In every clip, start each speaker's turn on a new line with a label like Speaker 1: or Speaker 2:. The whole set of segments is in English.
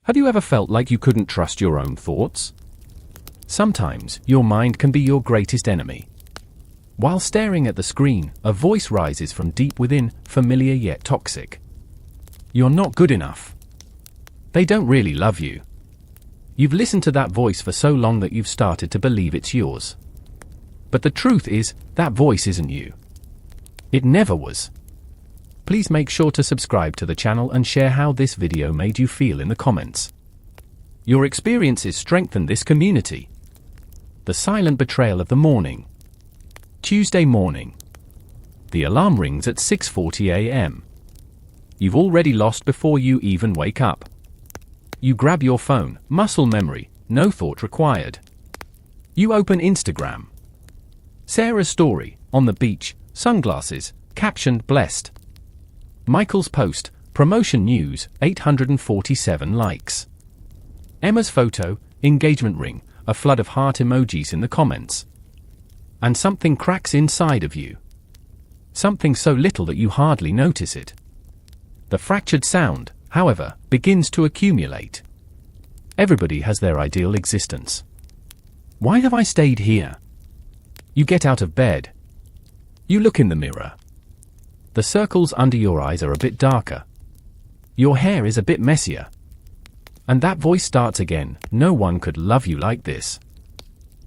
Speaker 1: Have you ever felt like you couldn't trust your own thoughts? Sometimes, your mind can be your greatest enemy. While staring at the screen, a voice rises from deep within, familiar yet toxic. You're not good enough. They don't really love you. You've listened to that voice for so long that you've started to believe it's yours. But the truth is, that voice isn't you. It never was. Please make sure to subscribe to the channel and share how this video made you feel in the comments. Your experiences strengthen this community. The silent betrayal of the morning. Tuesday morning. The alarm rings at 6:40 a.m. You've already lost before you even wake up. You grab your phone, muscle memory, no thought required. You open Instagram. Sarah's story, on the beach, sunglasses, captioned blessed. Michael's post, promotion news, 847 likes. Emma's photo, engagement ring, a flood of heart emojis in the comments. And something cracks inside of you. Something so little that you hardly notice it. The fractured sound, however, begins to accumulate. Everybody has their ideal existence. Why have I stayed here? You get out of bed. You look in the mirror. The circles under your eyes are a bit darker. Your hair is a bit messier. And that voice starts again, no one could love you like this.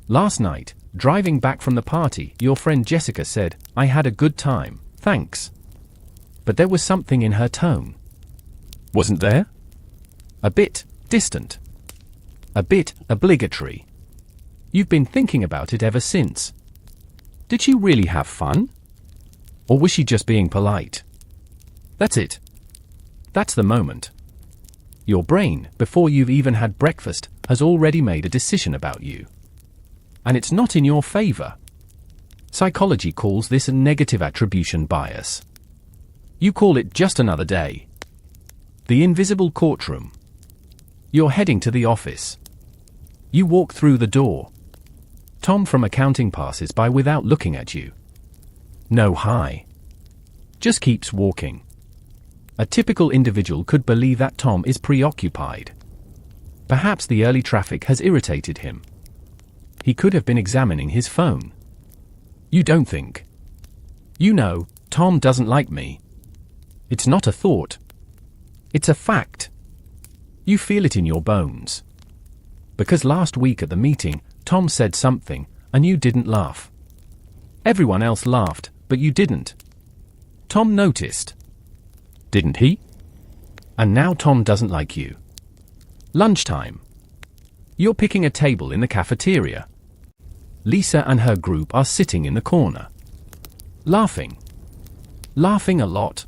Speaker 1: Last night, driving back from the party, your friend Jessica said, I had a good time, thanks. But there was something in her tone. Wasn't there? A bit distant. A bit obligatory. You've been thinking about it ever since. Did she really have fun? Or was she just being polite? That's it. That's the moment. Your brain, before you've even had breakfast, has already made a decision about you. And it's not in your favor. Psychology calls this a negative attribution bias. You call it just another day. The invisible courtroom. You're heading to the office. You walk through the door. Tom from accounting passes by without looking at you. No hi. Just keeps walking. A typical individual could believe that Tom is preoccupied. Perhaps the early traffic has irritated him. He could have been examining his phone. You don't think. You know, Tom doesn't like me. It's not a thought. It's a fact. You feel it in your bones. Because last week at the meeting, Tom said something, and you didn't laugh. Everyone else laughed, but you didn't. Tom noticed. Didn't he? And now Tom doesn't like you. Lunchtime. You're picking a table in the cafeteria. Lisa and her group are sitting in the corner. Laughing. Laughing a lot.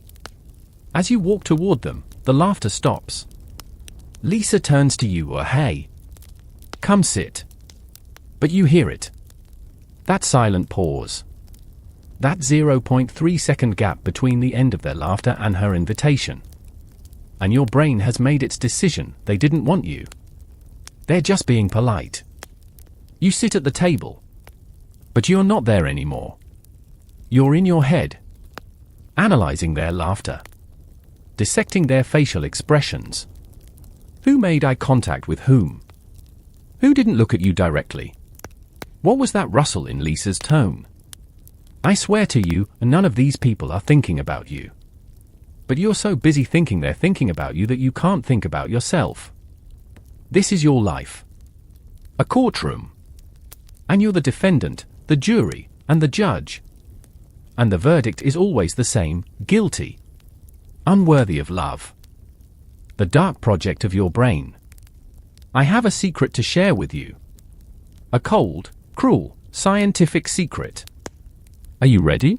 Speaker 1: As you walk toward them, the laughter stops. Lisa turns to you or hey. Come sit. But you hear it. That silent pause. That 0.3-second gap between the end of their laughter and her invitation. And your brain has made its decision, they didn't want you. They're just being polite. You sit at the table. But you're not there anymore. You're in your head. Analyzing their laughter. Dissecting their facial expressions. Who made eye contact with whom? Who didn't look at you directly? What was that rustle in Lisa's tone? I swear to you, none of these people are thinking about you. But you're so busy thinking they're thinking about you that you can't think about yourself. This is your life. A courtroom. And you're the defendant, the jury, and the judge. And the verdict is always the same, guilty. Unworthy of love. The dark project of your brain. I have a secret to share with you. A cold, cruel, scientific secret. Are you ready?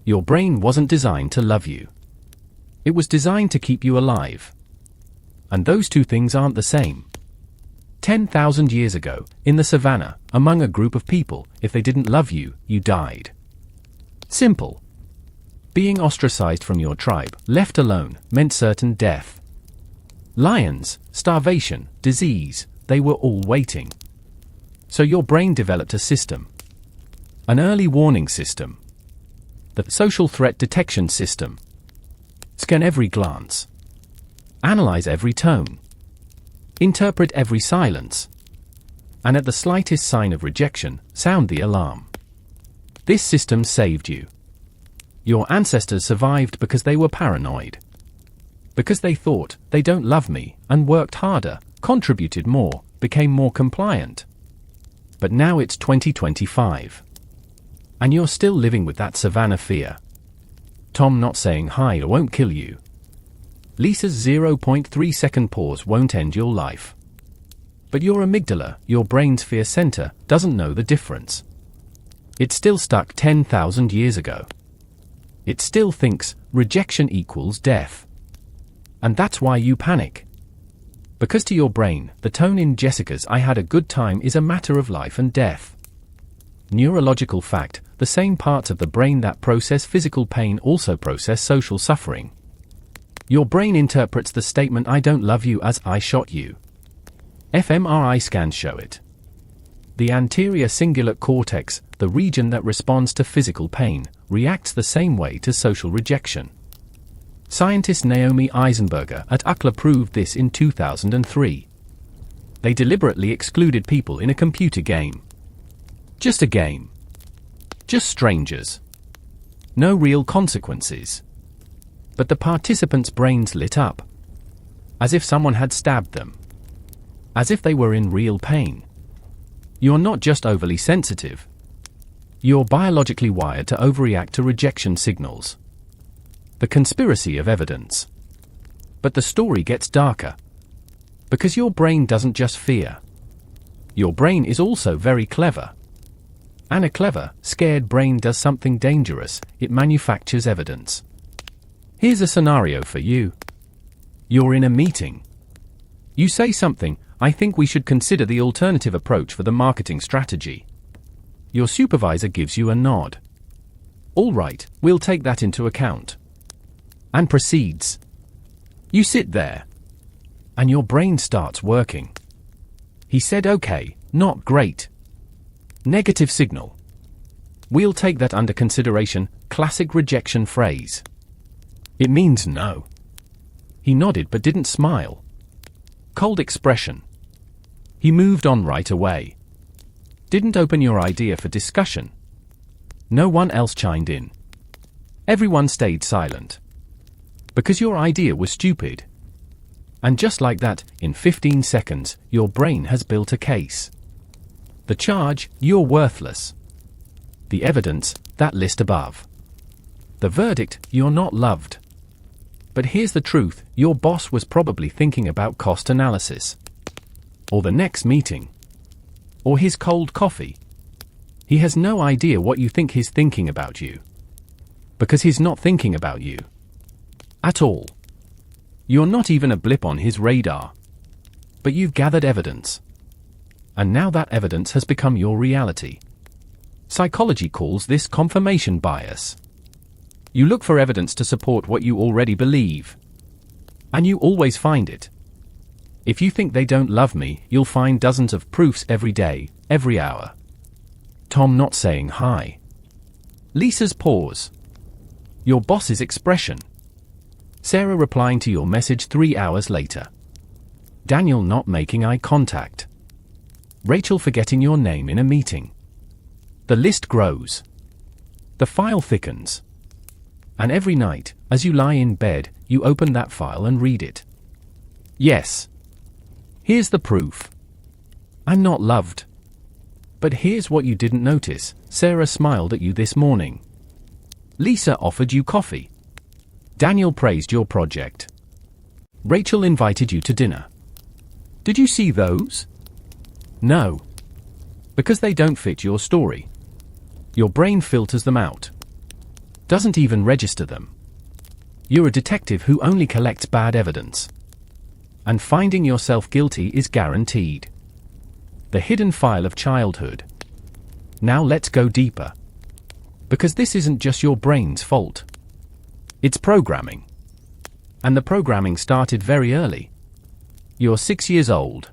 Speaker 1: Your brain wasn't designed to love you. It was designed to keep you alive. And those two things aren't the same. 10,000 years ago, in the savannah, among a group of people, if they didn't love you, you died. Simple. Being ostracized from your tribe, left alone, meant certain death. Lions, starvation, disease, they were all waiting. So your brain developed a system. An early warning system. The social threat detection system. Scan every glance. Analyze every tone. Interpret every silence. And at the slightest sign of rejection, sound the alarm. This system saved you. Your ancestors survived because they were paranoid. Because they thought, they don't love me, and worked harder, contributed more, became more compliant. But now it's 2025. And you're still living with that savannah fear. Tom not saying hi won't kill you. Lisa's 0.3 second pause won't end your life. But your amygdala, your brain's fear center, doesn't know the difference. It's still stuck 10,000 years ago. It still thinks rejection equals death. And that's why you panic. Because to your brain, the tone in Jessica's "I had a good time" is a matter of life and death. Neurological fact, the same parts of the brain that process physical pain also process social suffering. Your brain interprets the statement "I don't love you" as "I shot you." fMRI scans show it. The anterior cingulate cortex, the region that responds to physical pain, reacts the same way to social rejection. Scientist Naomi Eisenberger at UCLA proved this in 2003. They deliberately excluded people in a computer game. Just a game. Just strangers. No real consequences. But the participants' brains lit up. As if someone had stabbed them. As if they were in real pain. You're not just overly sensitive. You're biologically wired to overreact to rejection signals. The conspiracy of evidence. But the story gets darker. Because your brain doesn't just fear. Your brain is also very clever. And a clever, scared brain does something dangerous: it manufactures evidence. Here's a scenario for you. You're in a meeting. You say something: "I think we should consider the alternative approach for the marketing strategy." Your supervisor gives you a nod. "All right, we'll take that into account." And proceeds. You sit there. And your brain starts working. He said okay, not great. Negative signal. We'll take that under consideration. Classic rejection phrase. It means no. He nodded but didn't smile. Cold expression. He moved on right away. Didn't open your idea for discussion. No one else chimed in. Everyone stayed silent. Because your idea was stupid. And just like that, in 15 seconds, your brain has built a case. The charge: you're worthless. The evidence: that list above. The verdict: you're not loved. But here's the truth: your boss was probably thinking about cost analysis. Or the next meeting. Or his cold coffee. He has no idea what you think he's thinking about you. Because he's not thinking about you. At all. You're not even a blip on his radar. But you've gathered evidence. And now that evidence has become your reality. Psychology calls this confirmation bias. You look for evidence to support what you already believe. And you always find it. If you think "they don't love me," you'll find dozens of proofs every day, every hour. Tom not saying hi. Lisa's pause. Your boss's expression. Sarah replying to your message 3 hours later. Daniel not making eye contact. Rachel forgetting your name in a meeting. The list grows. The file thickens. And every night, as you lie in bed, you open that file and read it. Yes. Here's the proof. I'm not loved. But here's what you didn't notice: Sarah smiled at you this morning. Lisa offered you coffee. Daniel praised your project. Rachel invited you to dinner. Did you see those? No. Because they don't fit your story. Your brain filters them out. Doesn't even register them. You're a detective who only collects bad evidence. And finding yourself guilty is guaranteed. The hidden file of childhood. Now let's go deeper. Because this isn't just your brain's fault. It's programming. And the programming started very early. You're 6 years old.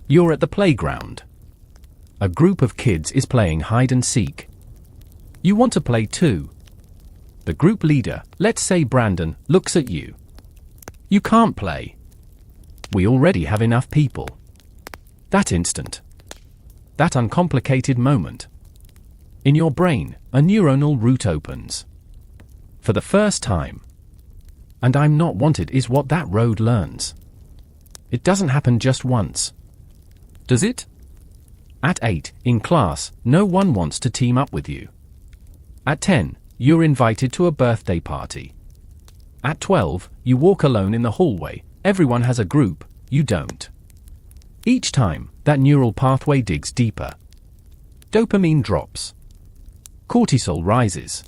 Speaker 1: You're at the playground. A group of kids is playing hide and seek. You want to play too. The group leader, let's say Brandon, looks at you. You can't play. We already have enough people. That instant. That uncomplicated moment. In your brain, a neuronal route opens. For the first time. And I'm not wanted is what that road learns. It doesn't happen just once. Does it? At 8, in class, no one wants to team up with you. At 10, you're invited to a birthday party. At 12, you walk alone in the hallway, everyone has a group, you don't. Each time, that neural pathway digs deeper. Dopamine drops. Cortisol rises.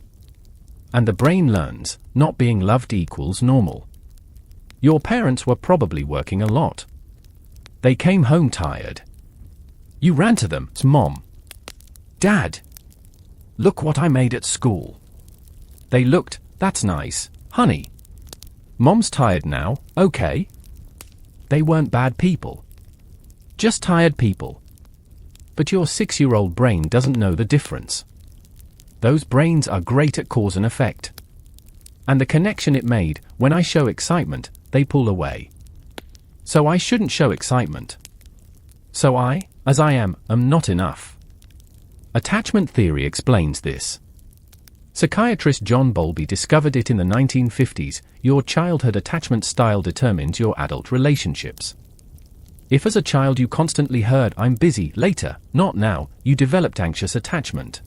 Speaker 1: And the brain learns, not being loved equals normal. Your parents were probably working a lot. They came home tired. You ran to them, Mom. Dad. Look what I made at school. They looked, that's nice, honey. Mom's tired now, okay? They weren't bad people. Just tired people. But your 6-year-old brain doesn't know the difference. Those brains are great at cause and effect. And the connection it made, when I show excitement, they pull away. So I shouldn't show excitement. So I, as I am not enough. Attachment theory explains this. Psychiatrist John Bowlby discovered it in the 1950s. Your childhood attachment style determines your adult relationships. If as a child you constantly heard, I'm busy, later, not now, you developed anxious attachment.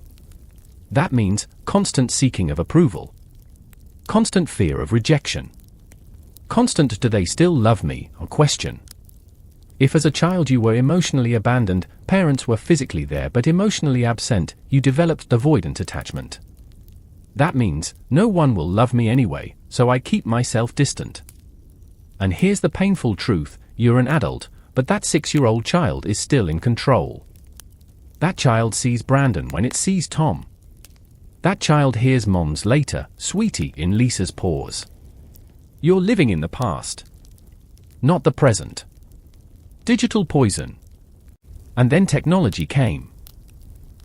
Speaker 1: That means constant seeking of approval. Constant fear of rejection. Constant do they still love me, or question. If as a child you were emotionally abandoned, parents were physically there but emotionally absent, you developed avoidant attachment. That means, no one will love me anyway, so I keep myself distant. And here's the painful truth, you're an adult, but that 6-year-old child is still in control. That child sees Brandon when it sees Tom. That child hears Mom's later, sweetie in Lisa's pause. You're living in the past. Not the present. Digital poison. And then technology came.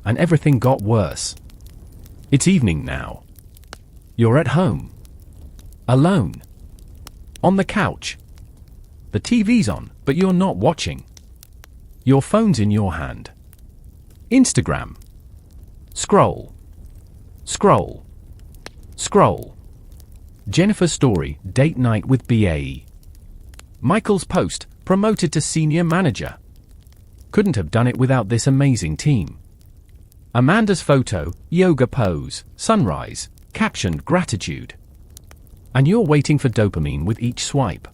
Speaker 1: And everything got worse. It's evening now. You're at home. Alone. On the couch. The TV's on, but you're not watching. Your phone's in your hand. Instagram. Scroll. Scroll. Scroll. Jennifer's story, date night with BAE. Michael's post, promoted to senior manager. Couldn't have done it without this amazing team. Amanda's photo, yoga pose, sunrise, captioned gratitude. And you're waiting for dopamine with each swipe.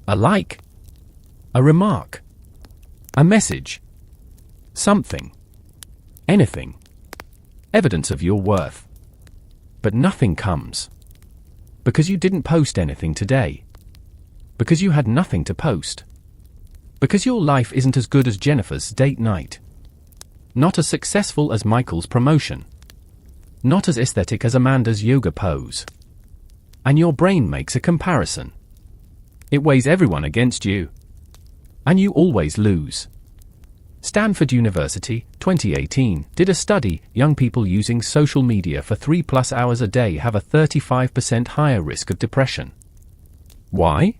Speaker 1: A like. A remark. A message. Something. Anything. Evidence of your worth. But nothing comes. Because you didn't post anything today. Because you had nothing to post. Because your life isn't as good as Jennifer's date night. Not as successful as Michael's promotion. Not as aesthetic as Amanda's yoga pose. And your brain makes a comparison. It weighs everyone against you. And you always lose. Stanford University, 2018, did a study. Young people using social media for 3+ hours a day have a 35% higher risk of depression. Why?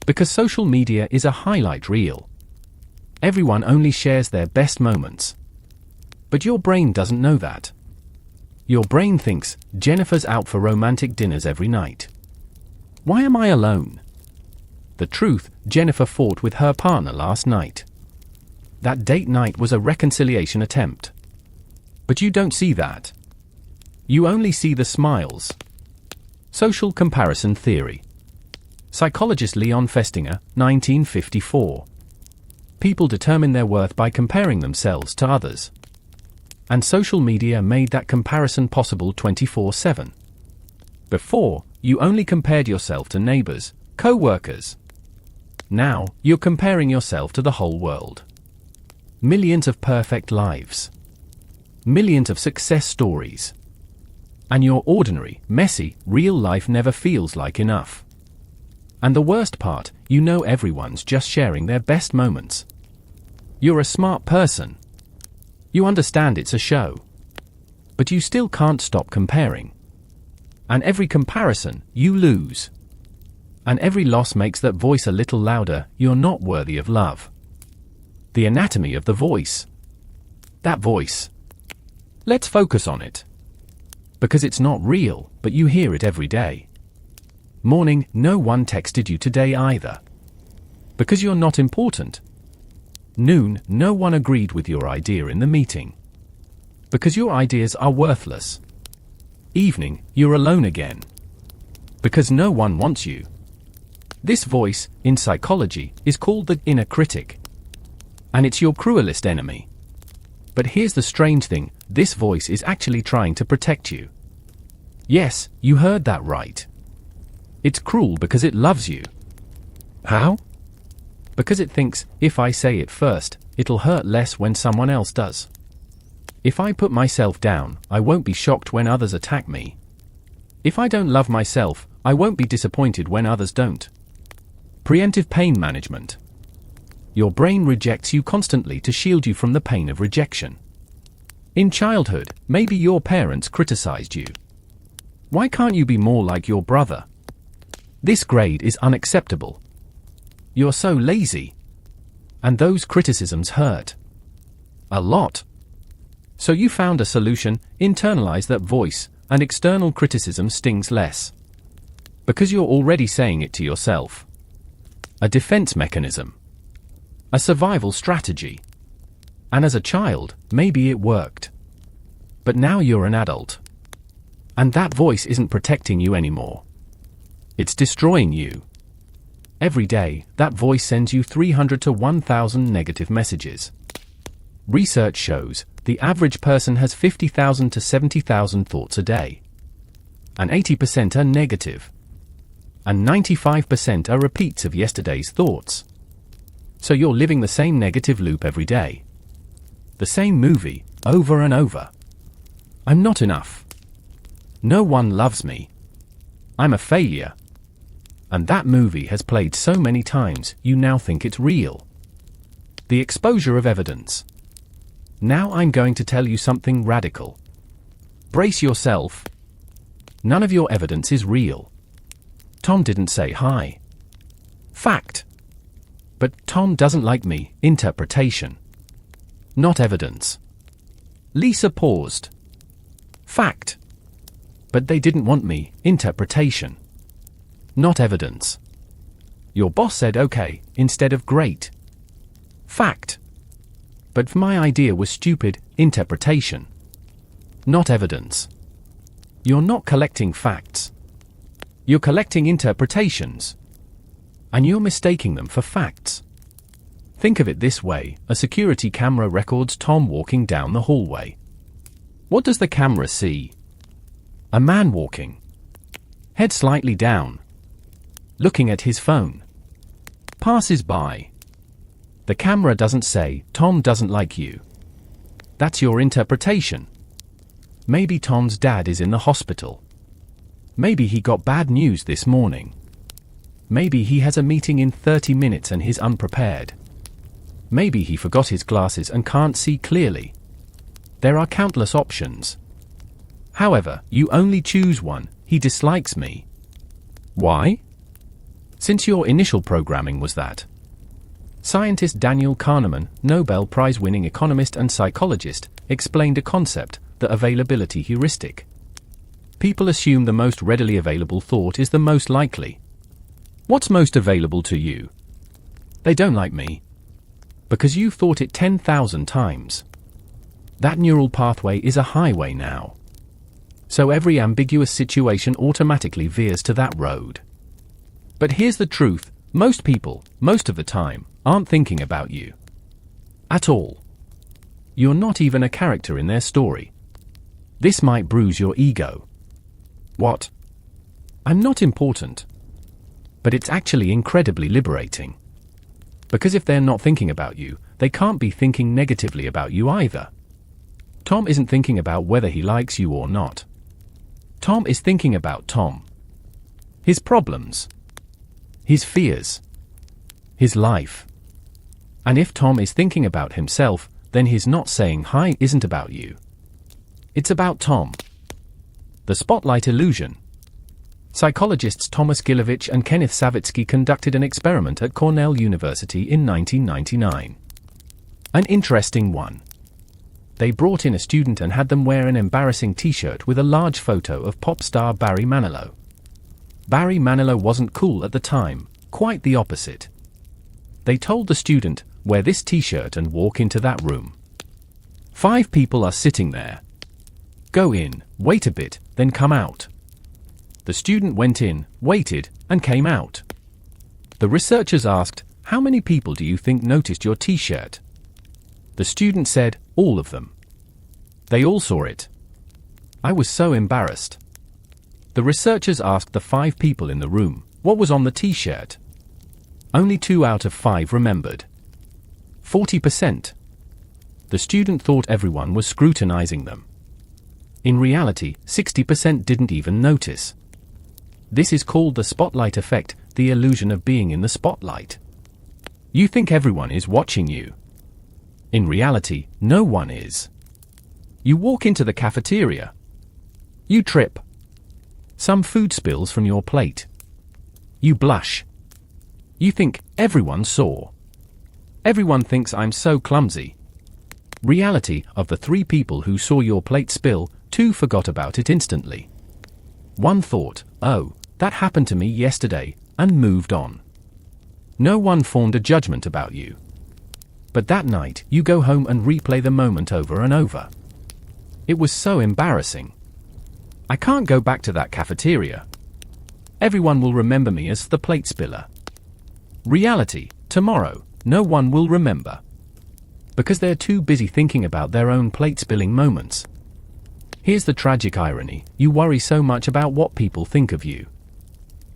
Speaker 1: Because social media is a highlight reel. Everyone only shares their best moments. But your brain doesn't know that. Your brain thinks, Jennifer's out for romantic dinners every night. Why am I alone? The truth, Jennifer fought with her partner last night. That date night was a reconciliation attempt. But you don't see that. You only see the smiles. Social comparison theory. Psychologist Leon Festinger, 1954. People determine their worth by comparing themselves to others. And social media made that comparison possible 24/7. Before, you only compared yourself to neighbors, co-workers. Now, you're comparing yourself to the whole world. Millions of perfect lives. Millions of success stories. And your ordinary, messy, real life never feels like enough. And the worst part, you know everyone's just sharing their best moments. You're a smart person. You understand it's a show. But you still can't stop comparing. And every comparison, you lose. And every loss makes that voice a little louder. You're not worthy of love. The anatomy of the voice. That voice. Let's focus on it. Because it's not real, but you hear it every day. Morning, no one texted you today either. Because you're not important. Noon, no one agreed with your idea in the meeting. Because your ideas are worthless. Evening, you're alone again. Because no one wants you. This voice, in psychology, is called the inner critic. And it's your cruelest enemy. But here's the strange thing, this voice is actually trying to protect you. Yes, you heard that right. It's cruel because it loves you. How? Because it thinks, if I say it first, it'll hurt less when someone else does. If I put myself down, I won't be shocked when others attack me. If I don't love myself, I won't be disappointed when others don't. Preemptive pain management. Your brain rejects you constantly to shield you from the pain of rejection. In childhood, maybe your parents criticized you. Why can't you be more like your brother? This grade is unacceptable. You're so lazy. And those criticisms hurt. A lot. So you found a solution, internalize that voice, and external criticism stings less. Because you're already saying it to yourself. A defense mechanism. A survival strategy. And as a child, maybe it worked. But now you're an adult. And that voice isn't protecting you anymore. It's destroying you. Every day, that voice sends you 300 to 1,000 negative messages. Research shows the average person has 50,000 to 70,000 thoughts a day. And 80% are negative. And 95% are repeats of yesterday's thoughts. So you're living the same negative loop every day. The same movie, over and over. I'm not enough. No one loves me. I'm a failure. And that movie has played so many times, you now think it's real. The exposure of evidence. Now I'm going to tell you something radical. Brace yourself. None of your evidence is real. Tom didn't say hi. Fact. But Tom doesn't like me. Interpretation. Not evidence. Lisa paused. Fact. But they didn't want me. Interpretation. Not evidence. Your boss said okay, instead of great. Fact. But my idea was stupid. Interpretation. Not evidence. You're not collecting facts. You're collecting interpretations. And you're mistaking them for facts. Think of it this way, a security camera records Tom walking down the hallway. What does the camera see? A man walking. Head slightly down. Looking at his phone. Passes by. The camera doesn't say, Tom doesn't like you. That's your interpretation. Maybe Tom's dad is in the hospital. Maybe he got bad news this morning. Maybe he has a meeting in 30 minutes and he's unprepared. Maybe he forgot his glasses and can't see clearly. There are countless options. However, you only choose one. He dislikes me. Why? Since your initial programming was that. Scientist Daniel Kahneman, Nobel Prize-winning economist and psychologist, explained a concept, the availability heuristic. People assume the most readily available thought is the most likely. What's most available to you? They don't like me. Because you've thought it 10,000 times. That neural pathway is a highway now. So every ambiguous situation automatically veers to that road. But here's the truth, most people, most of the time, aren't thinking about you. At all. You're not even a character in their story. This might bruise your ego. What? I'm not important. But it's actually incredibly liberating. Because if they're not thinking about you, they can't be thinking negatively about you either. Tom isn't thinking about whether he likes you or not. Tom is thinking about Tom. His problems. His fears. His life. And if Tom is thinking about himself, then his not saying hi isn't about you. It's about Tom. The spotlight illusion. Psychologists Thomas Gilovich and Kenneth Savitsky conducted an experiment at Cornell University in 1999. An interesting one. They brought in a student and had them wear an embarrassing t-shirt with a large photo of pop star Barry Manilow. Barry Manilow wasn't cool at the time, quite the opposite. They told the student, wear this t-shirt and walk into that room. 5 people are sitting there. Go in, wait a bit, then come out. The student went in, waited, and came out. The researchers asked, how many people do you think noticed your t-shirt? The student said, all of them. They all saw it. I was so embarrassed. The researchers asked the 5 people in the room, what was on the t-shirt? Only 2 out of 5 remembered. 40%. The student thought everyone was scrutinizing them. In reality, 60% didn't even notice. This is called the spotlight effect, the illusion of being in the spotlight. You think everyone is watching you. In reality, no one is. You walk into the cafeteria. You trip. Some food spills from your plate. You blush. You think, everyone saw. Everyone thinks I'm so clumsy. Reality, of the 3 people who saw your plate spill, 2 forgot about it instantly. 1 thought, oh, that happened to me yesterday, and moved on. No one formed a judgment about you. But that night, you go home and replay the moment over and over. It was so embarrassing. I can't go back to that cafeteria. Everyone will remember me as the plate spiller. Reality, tomorrow, no one will remember. Because they're too busy thinking about their own plate spilling moments. Here's the tragic irony, you worry so much about what people think of you.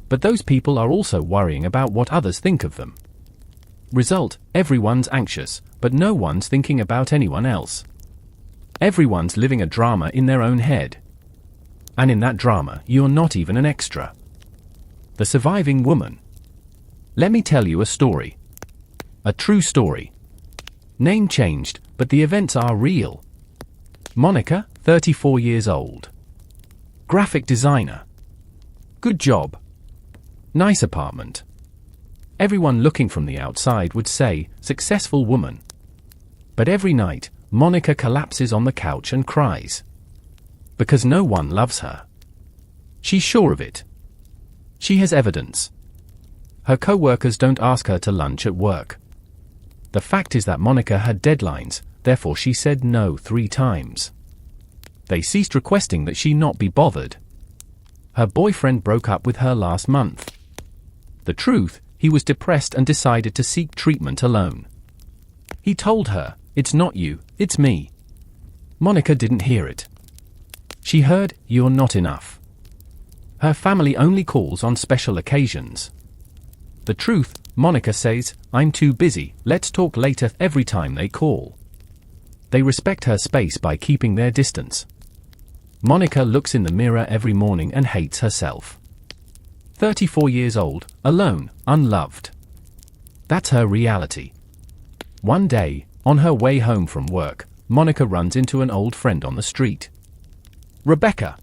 Speaker 1: But those people are also worrying about what others think of them. Result, everyone's anxious, but no one's thinking about anyone else. Everyone's living a drama in their own head. And in that drama, you're not even an extra. The surviving woman. Let me tell you a story. A true story. Name changed, but the events are real. Monica, 34 years old. Graphic designer. Good job. Nice apartment. Everyone looking from the outside would say, successful woman. But every night, Monica collapses on the couch and cries. Because no one loves her. She's sure of it. She has evidence. Her co-workers don't ask her to lunch at work. The fact is that Monica had deadlines, therefore she said no 3 times. They ceased requesting that she not be bothered. Her boyfriend broke up with her last month. The truth, he was depressed and decided to seek treatment alone. He told her, it's not you, it's me. Monica didn't hear it. She heard, you're not enough. Her family only calls on special occasions. The truth, Monica says, I'm too busy, let's talk later every time they call. They respect her space by keeping their distance. Monica looks in the mirror every morning and hates herself. 34 years old, alone, unloved. That's her reality. One day, on her way home from work, Monica runs into an old friend on the street. Rebecca.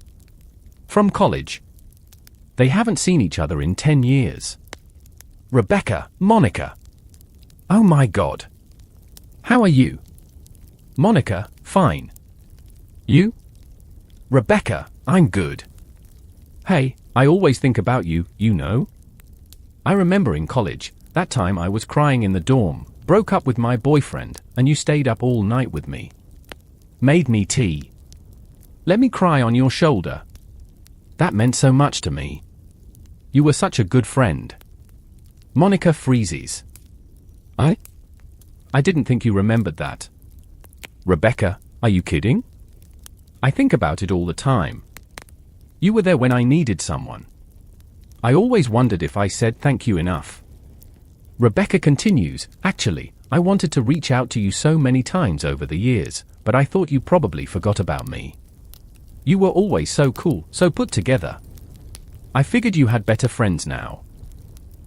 Speaker 1: From college. They haven't seen each other in 10 years. Rebecca, Monica. Oh my God. How are you? Monica, fine. You? Rebecca, I'm good. Hey, I always think about you, you know? I remember in college, that time I was crying in the dorm, broke up with my boyfriend, and you stayed up all night with me. Made me tea. Let me cry on your shoulder. That meant so much to me. You were such a good friend. Monica freezes. I didn't think you remembered that. Rebecca, are you kidding? I think about it all the time. You were there when I needed someone. I always wondered if I said thank you enough. Rebecca continues, actually, I wanted to reach out to you so many times over the years, but I thought you probably forgot about me. You were always so cool, so put together. I figured you had better friends now.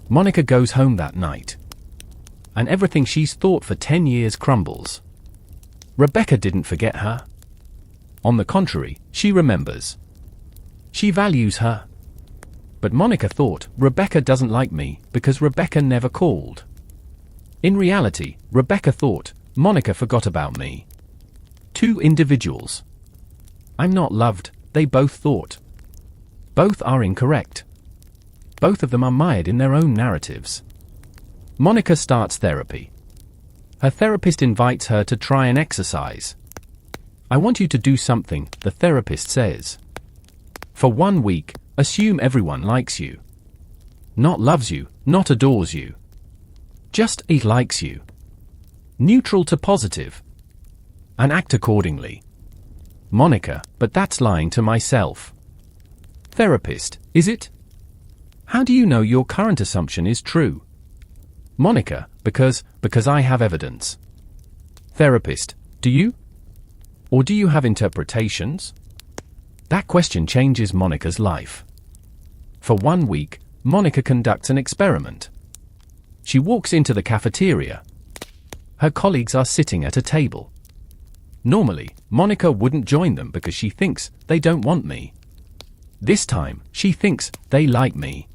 Speaker 1: Monica goes home that night. And everything she's thought for 10 years crumbles. Rebecca didn't forget her. On the contrary, she remembers. She values her. But Monica thought, Rebecca doesn't like me because Rebecca never called. In reality, Rebecca thought, Monica forgot about me. Two individuals. I'm not loved, they both thought. Both are incorrect. Both of them are mired in their own narratives. Monica starts therapy. Her therapist invites her to try an exercise. I want you to do something, the therapist says. For 1 week, assume everyone likes you. Not loves you, not adores you. Just it likes you. Neutral to positive. And act accordingly. Monica, but that's lying to myself. Therapist, is it? How do you know your current assumption is true? Monica, because I have evidence. Therapist, do you? Or do you have interpretations? That question changes Monica's life. For 1 week, Monica conducts an experiment. She walks into the cafeteria. Her colleagues are sitting at a table. Normally, Monica wouldn't join them because she thinks they don't want me. This time, she thinks they like me.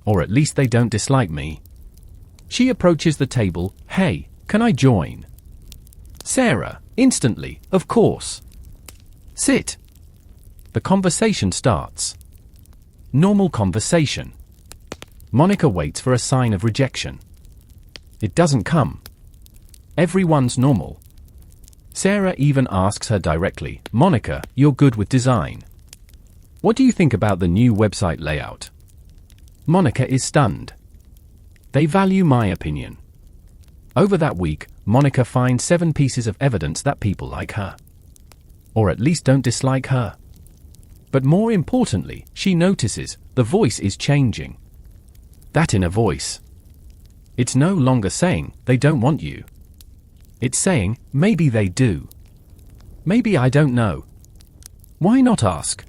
Speaker 1: Or at least they don't dislike me. She approaches the table, hey, can I join? Sarah, instantly, of course. Sit. The conversation starts. Normal conversation. Monica waits for a sign of rejection. It doesn't come. Everyone's normal. Sarah even asks her directly, Monica, you're good with design. What do you think about the new website layout? Monica is stunned. They value my opinion. Over that week, Monica finds 7 pieces of evidence that people like her. Or at least don't dislike her. But more importantly, she notices the voice is changing. That inner voice. It's no longer saying, they don't want you. It's saying, maybe they do. Maybe I don't know. Why not ask?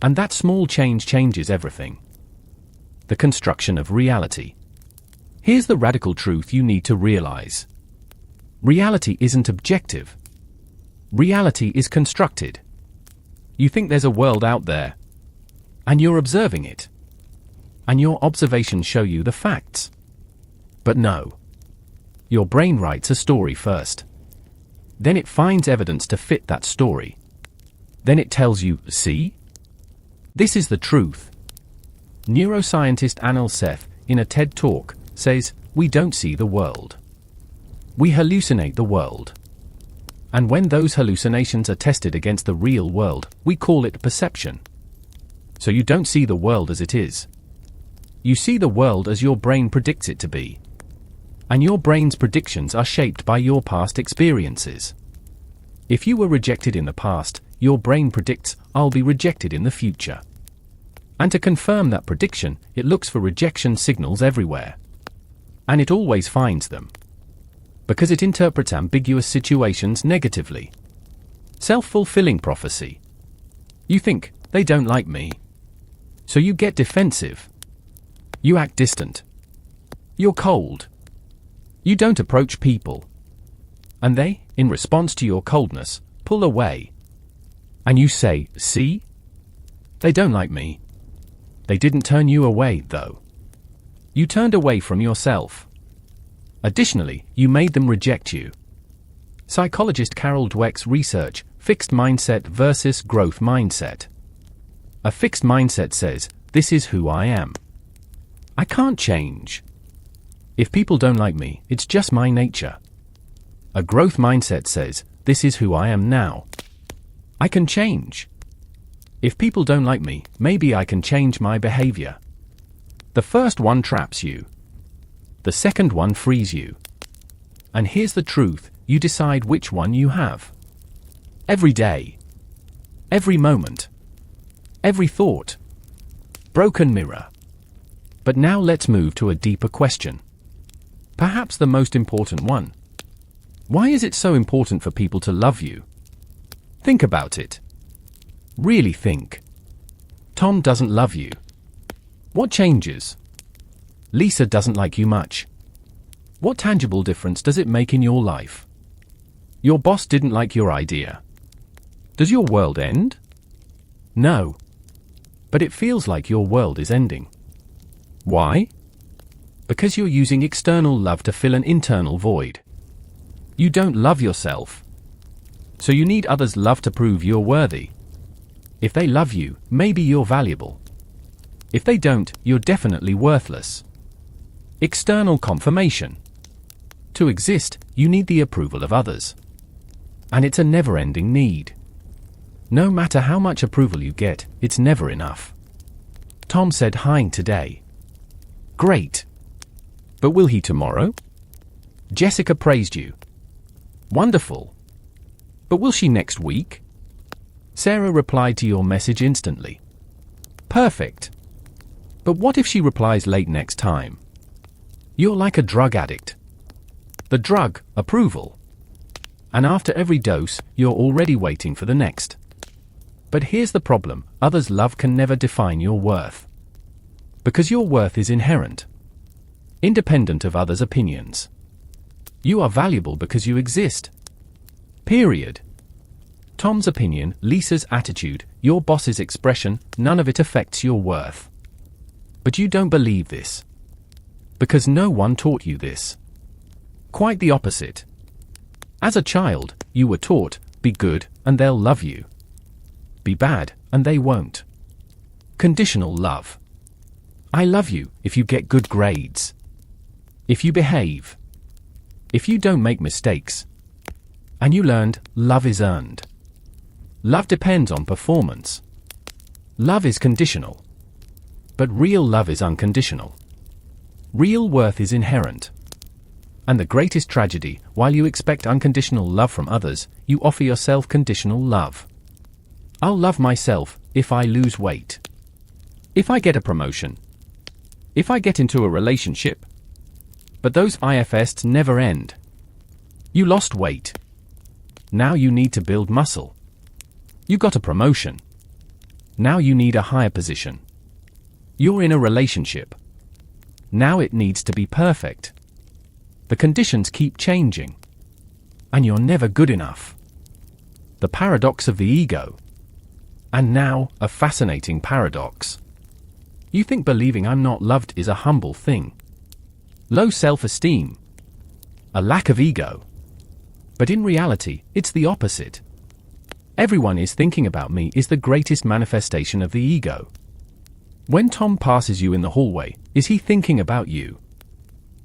Speaker 1: And that small change changes everything. The construction of reality. Here's the radical truth you need to realize. Reality isn't objective. Reality is constructed. You think there's a world out there. And you're observing it. And your observations show you the facts. But no. Your brain writes a story first. Then it finds evidence to fit that story. Then it tells you, see? This is the truth. Neuroscientist Anil Seth, in a TED Talk, says, we don't see the world. We hallucinate the world. And when those hallucinations are tested against the real world, we call it perception. So you don't see the world as it is. You see the world as your brain predicts it to be. And your brain's predictions are shaped by your past experiences. If you were rejected in the past, your brain predicts, I'll be rejected in the future. And to confirm that prediction, it looks for rejection signals everywhere. And it always finds them. Because it interprets ambiguous situations negatively. Self-fulfilling prophecy. You think, they don't like me. So you get defensive. You act distant. You're cold. You don't approach people. And they, in response to your coldness, pull away. And you say, see? They don't like me. They didn't turn you away, though. You turned away from yourself. Additionally, you made them reject you. Psychologist Carol Dweck's research, fixed mindset versus growth mindset. A fixed mindset says, this is who I am. I can't change. If people don't like me, it's just my nature. A growth mindset says, this is who I am now. I can change. If people don't like me, maybe I can change my behavior. The first one traps you. The second one frees you. And here's the truth, you decide which one you have. Every day. Every moment. Every thought. Broken mirror. But now let's move to a deeper question. Perhaps the most important one. Why is it so important for people to love you? Think about it. Really think. Tom doesn't love you. What changes? Lisa doesn't like you much. What tangible difference does it make in your life? Your boss didn't like your idea. Does your world end? No. but it feels like your world is ending. Why? Because you're using external love to fill an internal void. You don't love yourself. So you need others' love to prove you're worthy. If they love you, maybe you're valuable. If they don't, you're definitely worthless. External confirmation. To exist, you need the approval of others. And it's a never-ending need. No matter how much approval you get, it's never enough. Tom said hi today. Great. But will he tomorrow? Jessica praised you. Wonderful. But will she next week? Sarah replied to your message instantly. Perfect. But what if she replies late next time? You're like a drug addict. The drug, approval. And after every dose, you're already waiting for the next. But here's the problem, others' love can never define your worth. Because your worth is inherent. Independent of others' opinions. You are valuable because you exist. Period. Tom's opinion, Lisa's attitude, your boss's expression, none of it affects your worth. But you don't believe this. Because no one taught you this. Quite the opposite. As a child, you were taught, be good, and they'll love you. Be bad, and they won't. Conditional love. I love you if you get good grades. If you behave. If you don't make mistakes. And you learned, love is earned. Love depends on performance. Love is conditional. But real love is unconditional. Real worth is inherent. And the greatest tragedy, while you expect unconditional love from others, you offer yourself conditional love. I'll love myself if I lose weight. If I get a promotion. If I get into a relationship. But those ifs never end. You lost weight. Now you need to build muscle. You got a promotion. Now you need a higher position. You're in a relationship. Now it needs to be perfect. The conditions keep changing. And you're never good enough. The paradox of the ego. And now, a fascinating paradox. You think believing I'm not loved is a humble thing. Low self-esteem. A lack of ego. But in reality, it's the opposite. Everyone is thinking about me is the greatest manifestation of the ego. When Tom passes you in the hallway, is he thinking about you?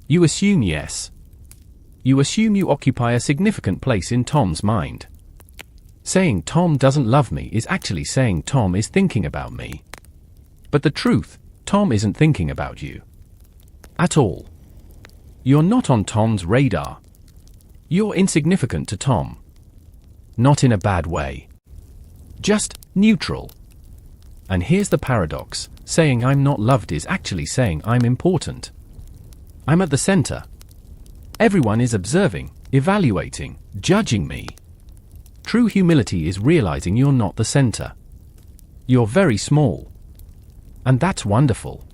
Speaker 1: You assume yes. You assume you occupy a significant place in Tom's mind. Saying Tom doesn't love me is actually saying Tom is thinking about me. But the truth, Tom isn't thinking about you. At all. You're not on Tom's radar. You're insignificant to Tom. Not in a bad way. Just neutral. And here's the paradox, saying I'm not loved is actually saying I'm important. I'm at the center. Everyone is observing, evaluating, judging me. True humility is realizing you're not the center. You're very small. And that's wonderful.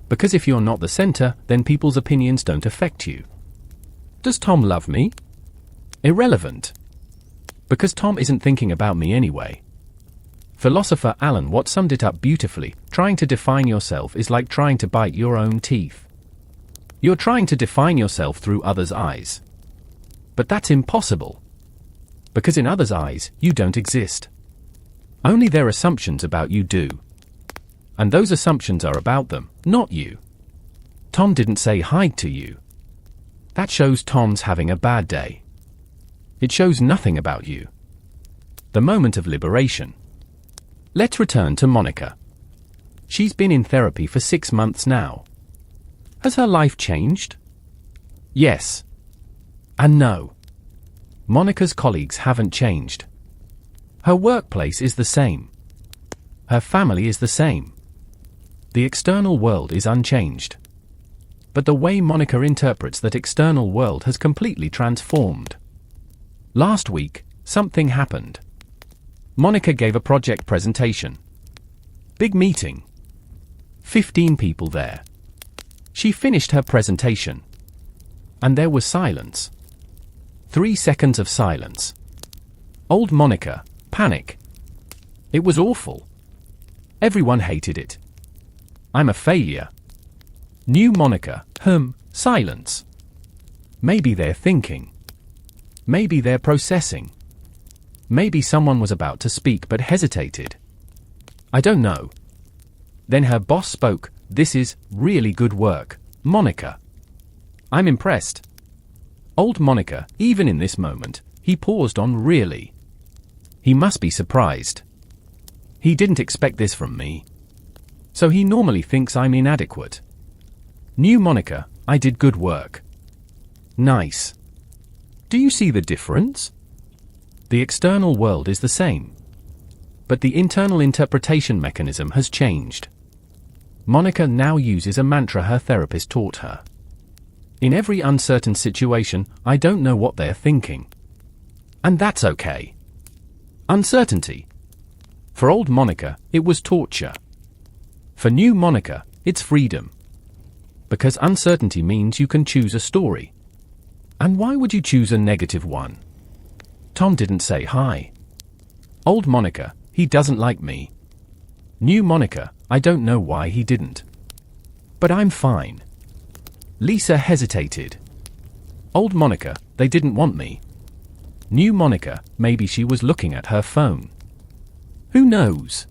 Speaker 1: Because if you're not the center, then people's opinions don't affect you. Does Tom love me? Irrelevant. Because Tom isn't thinking about me anyway. Philosopher Alan Watts summed it up beautifully, trying to define yourself is like trying to bite your own teeth. You're trying to define yourself through others' eyes. But that's impossible. Because in others' eyes, you don't exist. Only their assumptions about you do. And those assumptions are about them, not you. Tom didn't say hi to you. That shows Tom's having a bad day. It shows nothing about you. The moment of liberation. Let's return to Monica. She's been in therapy for 6 months now. Has her life changed? Yes. And no. Monica's colleagues haven't changed. Her workplace is the same. Her family is the same. The external world is unchanged. But the way Monica interprets that external world has completely transformed. Last week, something happened. Monica gave a project presentation. Big meeting. 15 people there. She finished her presentation. And there was silence. 3 seconds of silence. Old Monica, panic. It was awful. Everyone hated it. I'm a failure. New moniker, silence. Maybe they're thinking. Maybe they're processing. Maybe someone was about to speak but hesitated. I don't know. Then her boss spoke. This is really good work, Monica. I'm impressed. Old Monica, even in this moment, he paused on really. He must be surprised. He didn't expect this from me. So he normally thinks I'm inadequate. New Monica, I did good work. Nice. Do you see the difference? The external world is the same. But the internal interpretation mechanism has changed. Monica now uses a mantra her therapist taught her. In every uncertain situation, I don't know what they're thinking. And that's okay. Uncertainty. For old Monica, it was torture. For new Monica, it's freedom. Because uncertainty means you can choose a story. And why would you choose a negative one? Tom didn't say hi. Old Monica, he doesn't like me. New Monica, I don't know why he didn't. But I'm fine. Lisa hesitated. Old Monica, they didn't want me. New Monica, maybe she was looking at her phone. Who knows?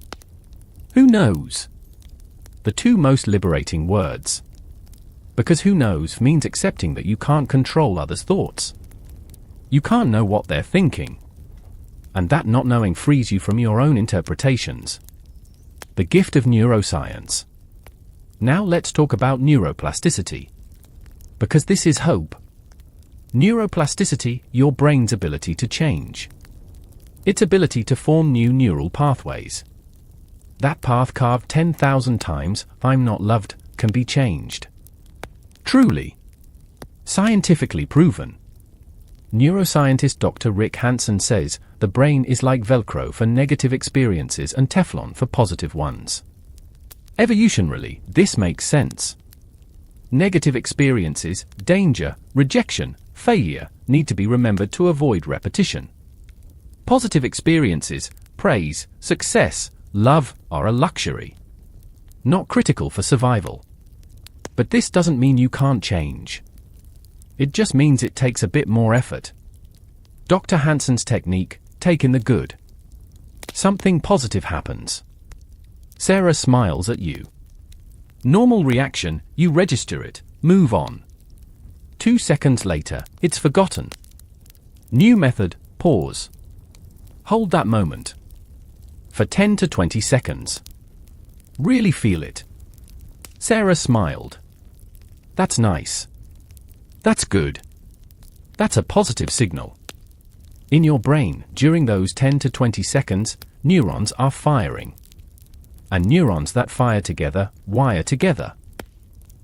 Speaker 1: Who knows? The two most liberating words. Because who knows means accepting that you can't control others' thoughts. You can't know what they're thinking. And that not knowing frees you from your own interpretations. The gift of neuroscience. Now let's talk about neuroplasticity. Because this is hope. Neuroplasticity, your brain's ability to change. Its ability to form new neural pathways. That path carved 10,000 times, I'm not loved, can be changed. Truly. Scientifically proven. Neuroscientist Dr. Rick Hanson says, the brain is like Velcro for negative experiences and Teflon for positive ones. Evolutionarily, this makes sense. Negative experiences, danger, rejection, failure, need to be remembered to avoid repetition. Positive experiences, praise, success, love, are a luxury. Not critical for survival. But this doesn't mean you can't change. It just means it takes a bit more effort. Dr. Hanson's technique, take in the good. Something positive happens. Sarah smiles at you. Normal reaction, you register it, move on. 2 seconds later, it's forgotten. New method, pause. Hold that moment. For 10 to 20 seconds. Really feel it. Sarah smiled. That's nice. That's good. That's a positive signal. In your brain, during those 10 to 20 seconds, neurons are firing. And neurons that fire together, wire together.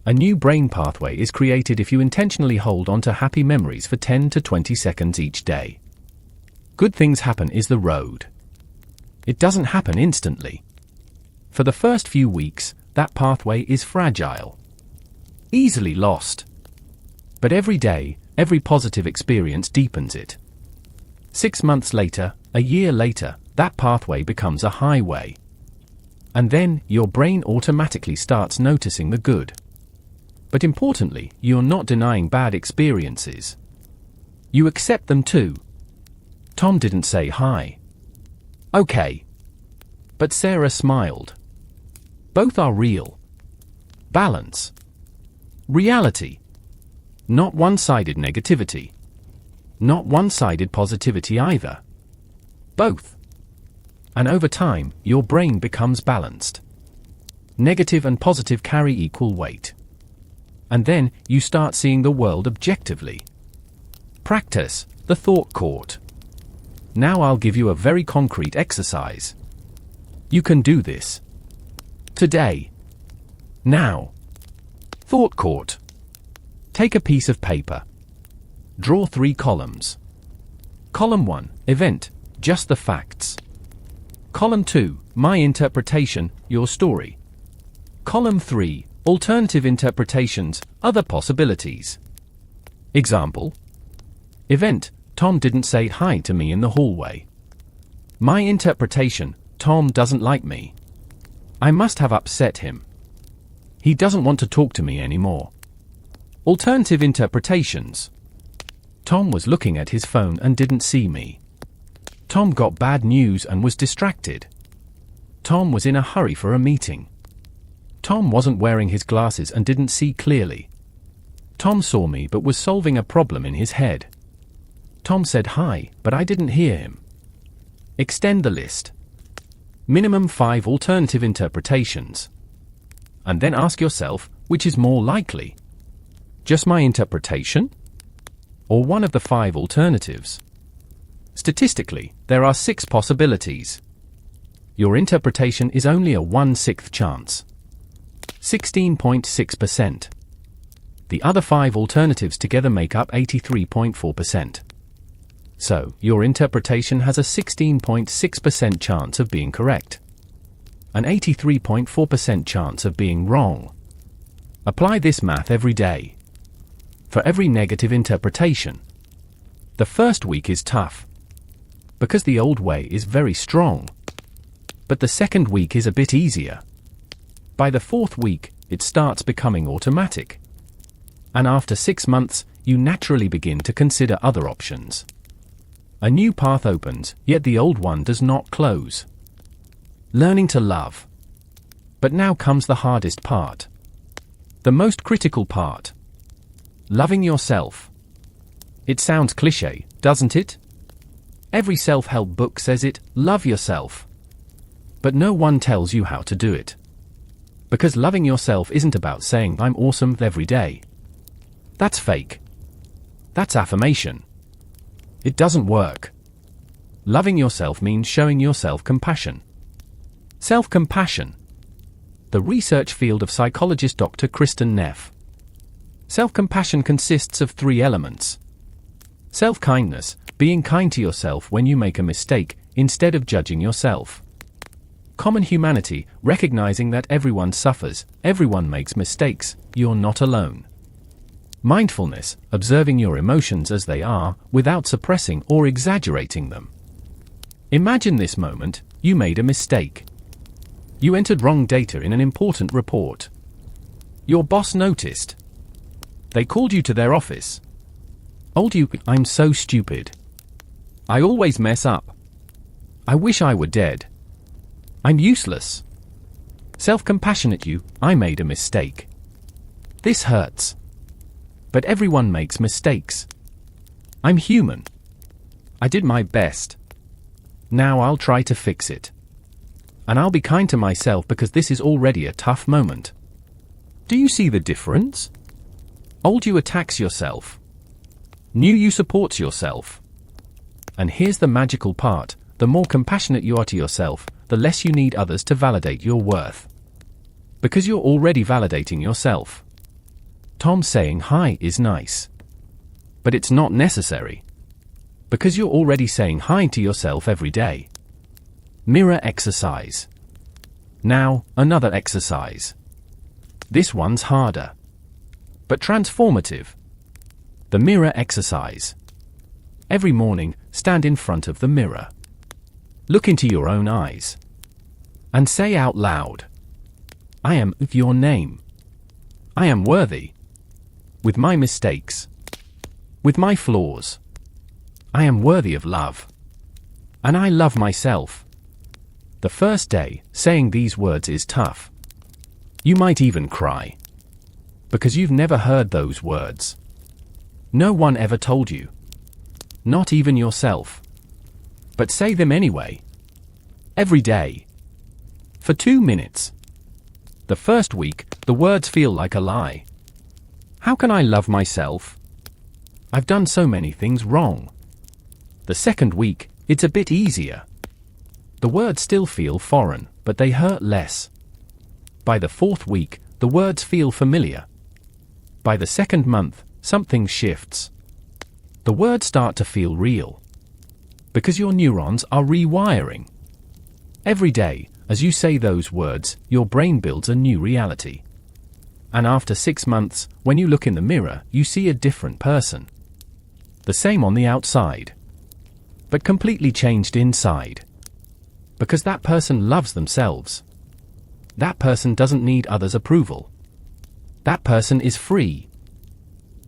Speaker 1: A new brain pathway is created if you intentionally hold on to happy memories for 10 to 20 seconds each day. Good things happen is the road. It doesn't happen instantly. For the first few weeks, that pathway is fragile. Easily lost. But every day, every positive experience deepens it. 6 months later, a year later, that pathway becomes a highway. And then, your brain automatically starts noticing the good. But importantly, you're not denying bad experiences. You accept them too. Tom didn't say hi. Okay. But Sarah smiled. Both are real. Balance. Reality. Not one-sided negativity. Not one-sided positivity either. Both. And over time, your brain becomes balanced. Negative and positive carry equal weight. And then, you start seeing the world objectively. Practice the thought court. Now I'll give you a very concrete exercise. You can do this. Today. Now. Thought court. Take a piece of paper. Draw 3 columns. Column 1, event, just the facts. Column 2, my interpretation, your story. Column 3, alternative interpretations, other possibilities. Example. Event, Tom didn't say hi to me in the hallway. My interpretation, Tom doesn't like me. I must have upset him. He doesn't want to talk to me anymore. Alternative interpretations. Tom was looking at his phone and didn't see me. Tom got bad news and was distracted. Tom was in a hurry for a meeting. Tom wasn't wearing his glasses and didn't see clearly. Tom saw me but was solving a problem in his head. Tom said hi, but I didn't hear him. Extend the list. Minimum 5 alternative interpretations. And then ask yourself, which is more likely? Just my interpretation? Or one of the 5 alternatives? Statistically, there are 6 possibilities. Your interpretation is only a 1/6 chance. 16.6%. The other 5 alternatives together make up 83.4%. So, your interpretation has a 16.6% chance of being correct. An 83.4% chance of being wrong. Apply this math every day. For every negative interpretation. The first week is tough. Because the old way is very strong. But the second week is a bit easier. By the 4th week, it starts becoming automatic. And after 6 months, you naturally begin to consider other options. A new path opens, yet the old one does not close. Learning to love. But now comes the hardest part. The most critical part. Loving yourself. It sounds cliché, doesn't it? Every self-help book says it, love yourself. But no one tells you how to do it. Because loving yourself isn't about saying I'm awesome every day. That's fake. That's affirmation. It doesn't work. Loving yourself means showing yourself compassion. Self-compassion. The research field of psychologist Dr. Kristen Neff. Self-compassion consists of 3 elements. Self-kindness, being kind to yourself when you make a mistake, instead of judging yourself. Common humanity, recognizing that everyone suffers, everyone makes mistakes, you're not alone. Mindfulness, observing your emotions as they are, without suppressing or exaggerating them. Imagine this moment, you made a mistake. You entered wrong data in an important report. Your boss noticed. They called you to their office. Told you, I'm so stupid. I always mess up. I wish I were dead. I'm useless. Self-compassionate you, I made a mistake. This hurts. But everyone makes mistakes. I'm human. I did my best. Now I'll try to fix it. And I'll be kind to myself because this is already a tough moment. Do you see the difference? Old you attacks yourself. New you supports yourself. And here's the magical part, the more compassionate you are to yourself, the less you need others to validate your worth. Because you're already validating yourself. Tom saying hi is nice. But it's not necessary. Because you're already saying hi to yourself every day. Mirror exercise. Now, another exercise. This one's harder. But transformative. The mirror exercise. Every morning, stand in front of the mirror. Look into your own eyes. And say out loud. I am your name. I am worthy. With my mistakes. With my flaws. I am worthy of love. And I love myself. The first day, saying these words is tough. You might even cry. Because you've never heard those words. No one ever told you. Not even yourself. But say them anyway. Every day. For 2 minutes. The first week, the words feel like a lie. How can I love myself? I've done so many things wrong. The second week, it's a bit easier. The words still feel foreign, but they hurt less. By the 4th week, the words feel familiar. By the 2nd month, something shifts. The words start to feel real. Because your neurons are rewiring. Every day, as you say those words, your brain builds a new reality. And after 6 months, when you look in the mirror, you see a different person. The same on the outside. But completely changed inside. Because that person loves themselves. That person doesn't need others' approval. That person is free.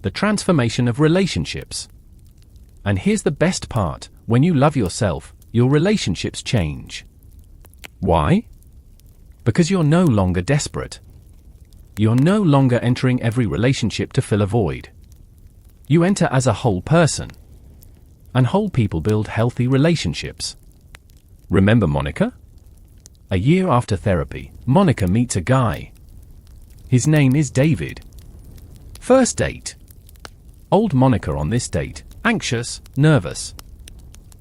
Speaker 1: The transformation of relationships. And here's the best part: when you love yourself, your relationships change. Why? Because you're no longer desperate. You're no longer entering every relationship to fill a void. You enter as a whole person. And whole people build healthy relationships. Remember Monica? A year after therapy, Monica meets a guy. His name is David. First date. Old Monica on this date, anxious, nervous.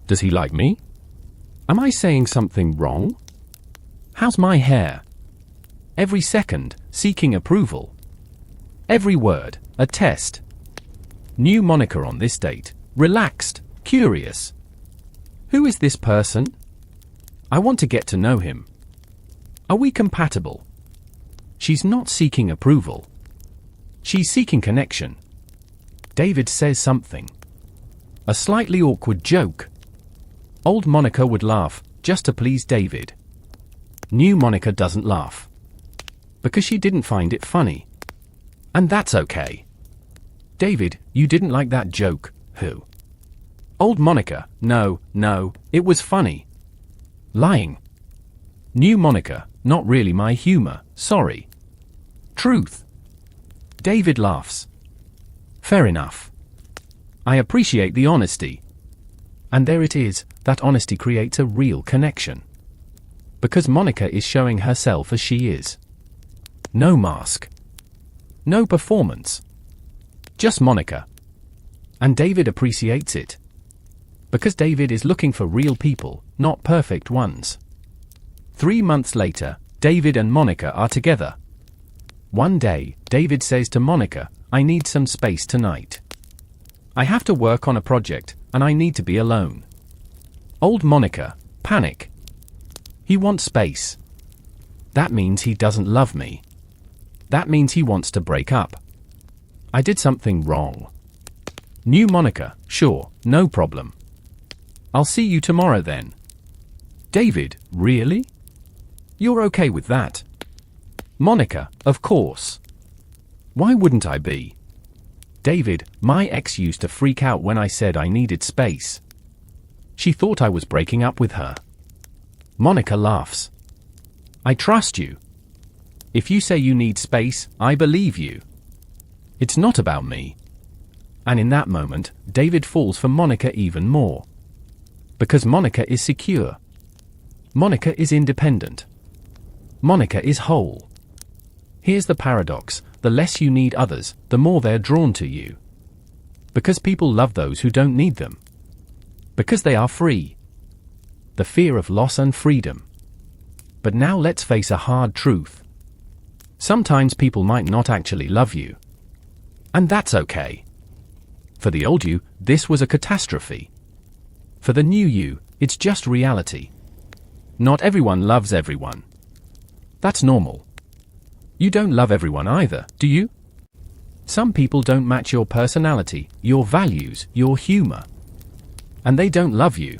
Speaker 1: Does he like me? Am I saying something wrong? How's my hair? Every second, seeking approval. Every word, a test. New Monica on this date, relaxed, curious. Who is this person? I want to get to know him. Are we compatible? She's not seeking approval. She's seeking connection. David says something. A slightly awkward joke. Old Monica would laugh, just to please David. New Monica doesn't laugh. Because she didn't find it funny. And that's okay. David, you didn't like that joke, who? Old Monica, no, it was funny. Lying. New Monica, not really my humor, sorry. Truth. David laughs. Fair enough. I appreciate the honesty. And there it is, that honesty creates a real connection. Because Monica is showing herself as she is. No mask. No performance. Just Monica. And David appreciates it. Because David is looking for real people, not perfect ones. 3 months later, David and Monica are together. One day, David says to Monica, I need some space tonight. I have to work on a project, and I need to be alone. Old Monica, panic. He wants space. That means he doesn't love me. That means he wants to break up. I did something wrong. New Monica, sure, no problem. I'll see you tomorrow then. David, really? You're okay with that? Monica, of course. Why wouldn't I be? David, my ex used to freak out when I said I needed space. She thought I was breaking up with her. Monica laughs. I trust you. If you say you need space, I believe you. It's not about me. And in that moment, David falls for Monica even more. Because Monica is secure. Monica is independent. Monica is whole. Here's the paradox: the less you need others, the more they're drawn to you. Because people love those who don't need them. Because they are free. The fear of loss and freedom. But now let's face a hard truth. Sometimes people might not actually love you. And that's okay. For the old you, this was a catastrophe. For the new you, it's just reality. Not everyone loves everyone. That's normal. You don't love everyone either, do you? Some people don't match your personality, your values, your humor. And they don't love you.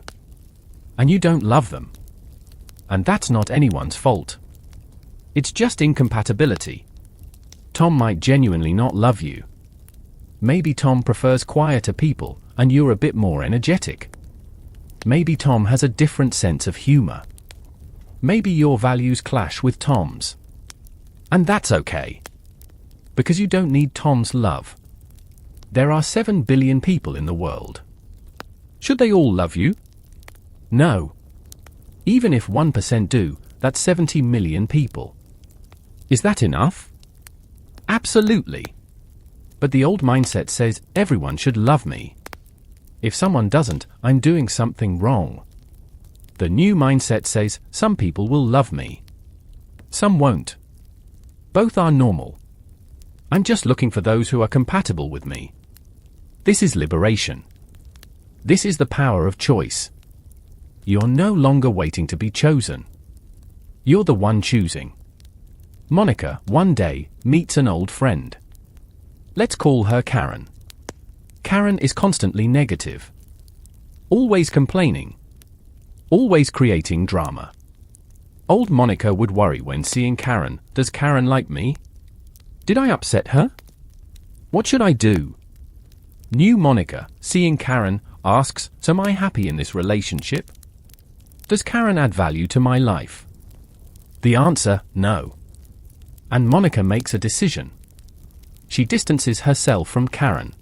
Speaker 1: And you don't love them. And that's not anyone's fault. It's just incompatibility. Tom might genuinely not love you. Maybe Tom prefers quieter people, and you're a bit more energetic. Maybe Tom has a different sense of humor. Maybe your values clash with Tom's. And that's okay. Because you don't need Tom's love. There are 7 billion people in the world. Should they all love you? No. Even if 1% do, that's 70 million people. Is that enough? Absolutely. But the old mindset says, everyone should love me. If someone doesn't, I'm doing something wrong. The new mindset says, some people will love me. Some won't. Both are normal. I'm just looking for those who are compatible with me. This is liberation. This is the power of choice. You're no longer waiting to be chosen. You're the one choosing. Monica, one day, meets an old friend. Let's call her Karen. Karen is constantly negative. Always complaining. Always creating drama. Old Monica would worry when seeing Karen. Does Karen like me? Did I upset her? What should I do? New Monica, seeing Karen, asks, so am I happy in this relationship? Does Karen add value to my life? The answer, no. And Monica makes a decision. She distances herself from Karen.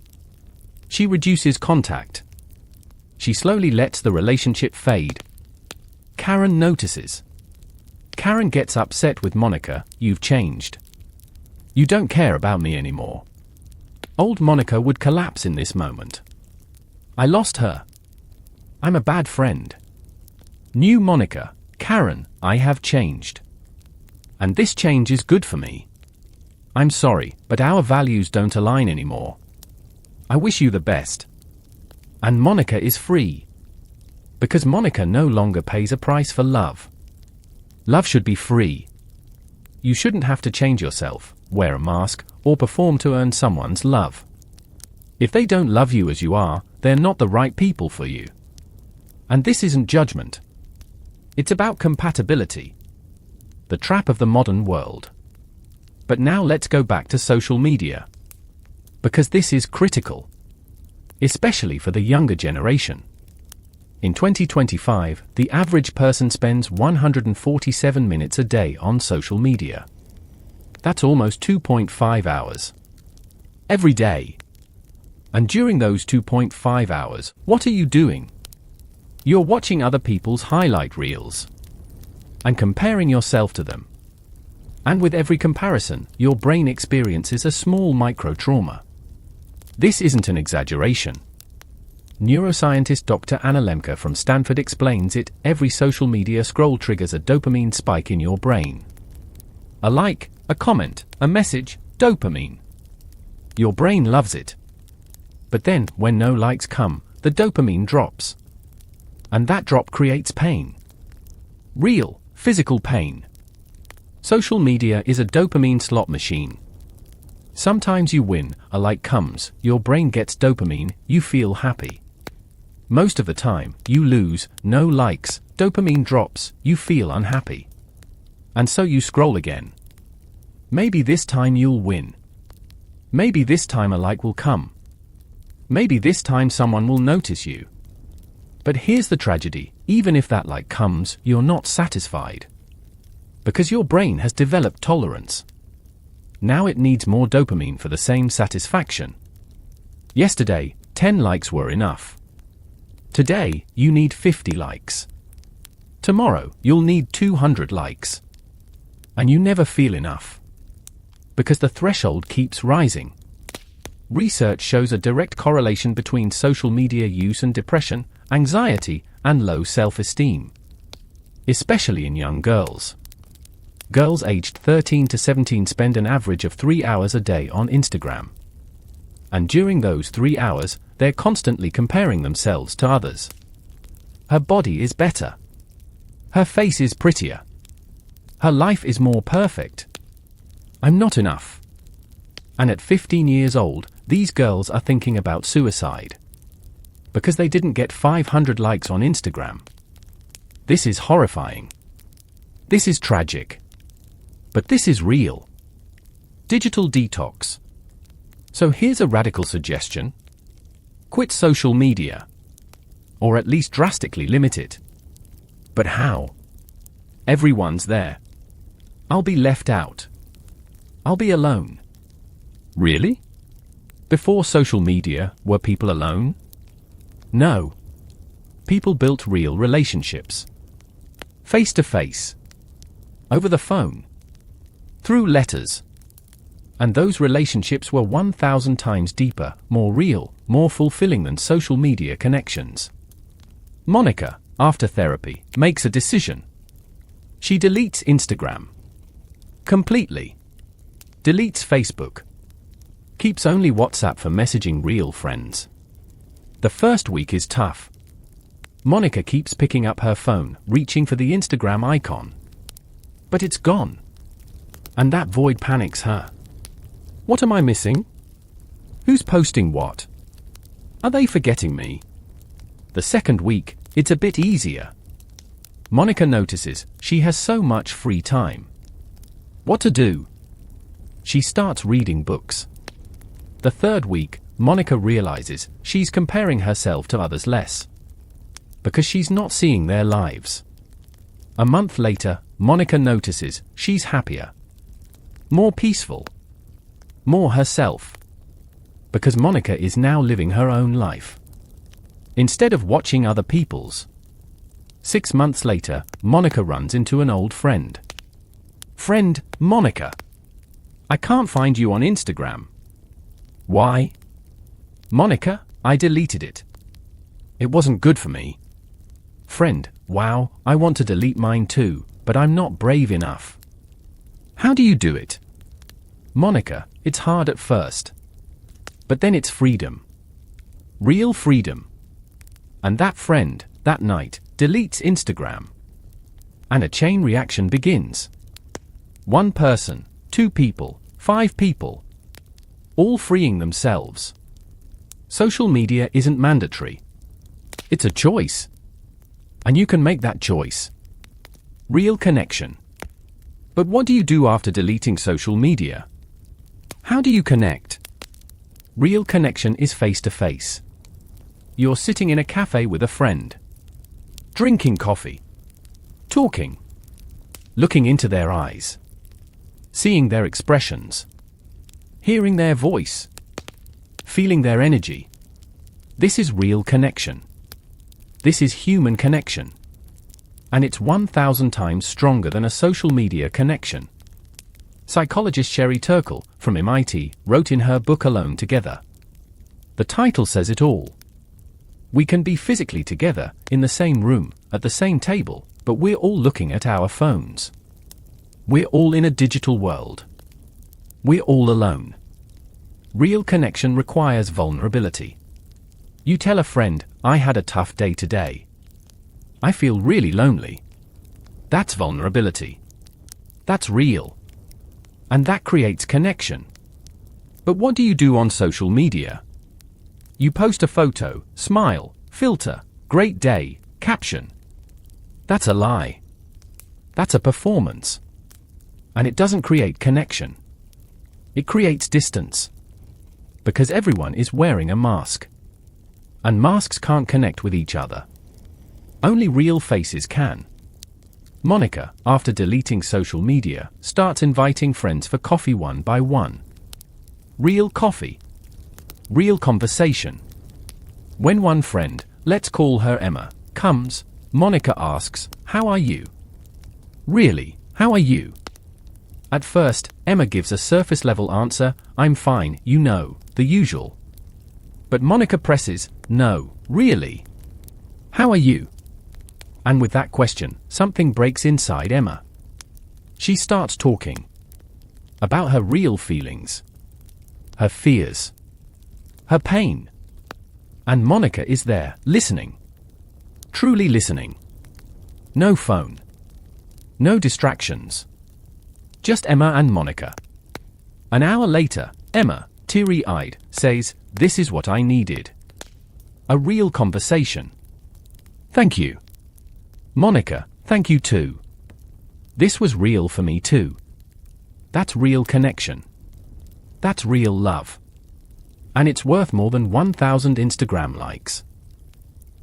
Speaker 1: She reduces contact. She slowly lets the relationship fade. Karen notices. Karen gets upset with Monica. You've changed. You don't care about me anymore. Old Monica would collapse in this moment. I lost her. I'm a bad friend. New Monica, Karen, I have changed. And this change is good for me. I'm sorry, but our values don't align anymore. I wish you the best. And Monica is free. Because Monica no longer pays a price for love. Love should be free. You shouldn't have to change yourself, wear a mask, or perform to earn someone's love. If they don't love you as you are, they're not the right people for you. And this isn't judgment. It's about compatibility. The trap of the modern world. But now let's go back to social media. Because this is critical. Especially for the younger generation. In 2025, the average person spends 147 minutes a day on social media. That's almost 2.5 hours. Every day. And during those 2.5 hours, what are you doing? You're watching other people's highlight reels. And comparing yourself to them. And with every comparison, your brain experiences a small micro-trauma. This isn't an exaggeration. Neuroscientist Dr. Anna Lemke from Stanford explains it. Every social media scroll triggers a dopamine spike in your brain. A like, a comment, a message, dopamine. Your brain loves it. But then, when no likes come, the dopamine drops. And that drop creates pain. Real, physical pain. Social media is a dopamine slot machine. Sometimes you win, a like comes, your brain gets dopamine, you feel happy. Most of the time, you lose, no likes, dopamine drops, you feel unhappy. And so you scroll again. Maybe this time you'll win. Maybe this time a like will come. Maybe this time someone will notice you. But here's the tragedy, even if that like comes, you're not satisfied. Because your brain has developed tolerance. Now it needs more dopamine for the same satisfaction. Yesterday, 10 likes were enough. Today, you need 50 likes. Tomorrow, you'll need 200 likes. And you never feel enough. Because the threshold keeps rising. Research shows a direct correlation between social media use and depression, anxiety, and low self-esteem. Especially in young girls. Girls aged 13 to 17 spend an average of 3 hours a day on Instagram. And during those 3 hours, they're constantly comparing themselves to others. Her body is better. Her face is prettier. Her life is more perfect. I'm not enough. And at 15 years old, these girls are thinking about suicide. Because they didn't get 500 likes on Instagram. This is horrifying. This is tragic. But this is real. Digital detox. So here's a radical suggestion. Quit social media. Or at least drastically limit it. But how? Everyone's there. I'll be left out. I'll be alone. Really? Before social media, were people alone? No. People built real relationships. Face to face. Over the phone. Through letters. And those relationships were 1,000 times deeper, more real, more fulfilling than social media connections. Monica, after therapy, makes a decision. She deletes Instagram. Completely. Deletes Facebook. Keeps only WhatsApp for messaging real friends. The first week is tough. Monica keeps picking up her phone, reaching for the Instagram icon. But it's gone. And that void panics her. What am I missing? Who's posting what? Are they forgetting me? The second week, it's a bit easier. Monica notices she has so much free time. What to do? She starts reading books. The third week, Monica realizes she's comparing herself to others less, because she's not seeing their lives. A month later, Monica notices she's happier, more peaceful, more herself, because Monica is now living her own life, instead of watching other people's. 6 months later, Monica runs into an old friend. Friend, Monica. I can't find you on Instagram. Why? Monica, I deleted it. It wasn't good for me. Friend, wow, I want to delete mine too, but I'm not brave enough. How do you do it? Monica, it's hard at first. But then it's freedom. Real freedom. And that friend, that night, deletes Instagram. And a chain reaction begins. 1 person, 2 people, 5 people, all freeing themselves. Social media isn't mandatory. It's a choice. And you can make that choice. Real connection. But what do you do after deleting social media? How do you connect? Real connection is face-to-face. You're sitting in a cafe with a friend, drinking coffee, talking, looking into their eyes, seeing their expressions, hearing their voice, feeling their energy. This is real connection. This is human connection. And it's 1,000 times stronger than a social media connection. Psychologist Sherry Turkle, from MIT, wrote in her book Alone Together. The title says it all. We can be physically together, in the same room, at the same table, but we're all looking at our phones. We're all in a digital world. We're all alone. Real connection requires vulnerability. You tell a friend, I had a tough day today. I feel really lonely. That's vulnerability. That's real. And that creates connection. But what do you do on social media? You post a photo, smile, filter, great day, caption. That's a lie. That's a performance. And it doesn't create connection. It creates distance. Because everyone is wearing a mask. And masks can't connect with each other. Only real faces can. Monica, after deleting social media, starts inviting friends for coffee one by one. Real coffee. Real conversation. When one friend, let's call her Emma, comes, Monica asks, how are you? Really, how are you? At first, Emma gives a surface-level answer, I'm fine, you know, the usual. But Monica presses, no, really. How are you? And with that question, something breaks inside Emma. She starts talking about her real feelings, her fears, her pain. And Monica is there, listening. Truly listening. No phone. No distractions. Just Emma and Monica. An hour later, Emma, teary-eyed, says, this is what I needed. A real conversation. Thank you. Monica, thank you too. This was real for me too. That's real connection. That's real love. And it's worth more than 1,000 Instagram likes.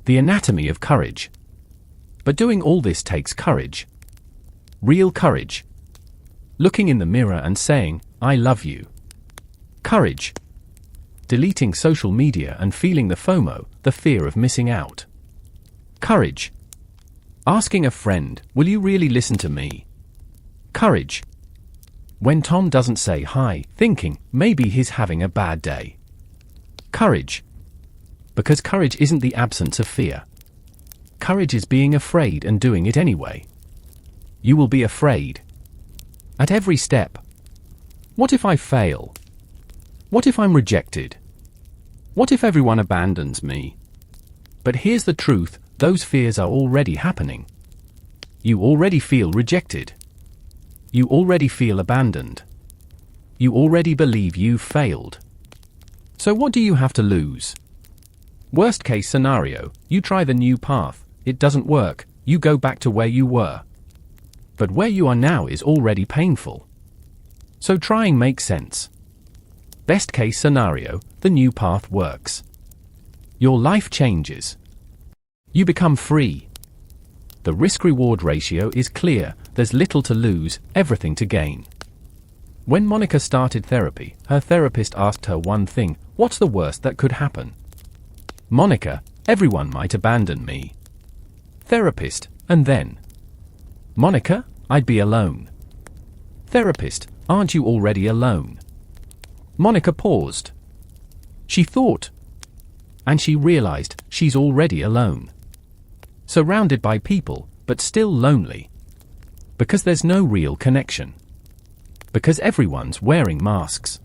Speaker 1: The anatomy of courage. But doing all this takes courage. Real courage. Looking in the mirror and saying, I love you. Courage. Deleting social media and feeling the FOMO, the fear of missing out. Courage. Asking a friend, will you really listen to me? Courage. When Tom doesn't say hi, thinking, maybe he's having a bad day. Courage. Because courage isn't the absence of fear. Courage is being afraid and doing it anyway. You will be afraid. At every step. What if I fail? What if I'm rejected? What if everyone abandons me? But here's the truth, those fears are already happening. You already feel rejected. You already feel abandoned. You already believe you've failed. So what do you have to lose? Worst case scenario, you try the new path, it doesn't work, you go back to where you were. But where you are now is already painful. So trying makes sense. Best case scenario, the new path works. Your life changes. You become free. The risk-reward ratio is clear, there's little to lose, everything to gain. When Monica started therapy, her therapist asked her one thing: what's the worst that could happen? Monica: everyone might abandon me. Therapist: and then? Monica: I'd be alone. Therapist: aren't you already alone? Monica paused. She thought. And she realized she's already alone. Surrounded by people, but still lonely. Because there's no real connection. Because everyone's wearing masks.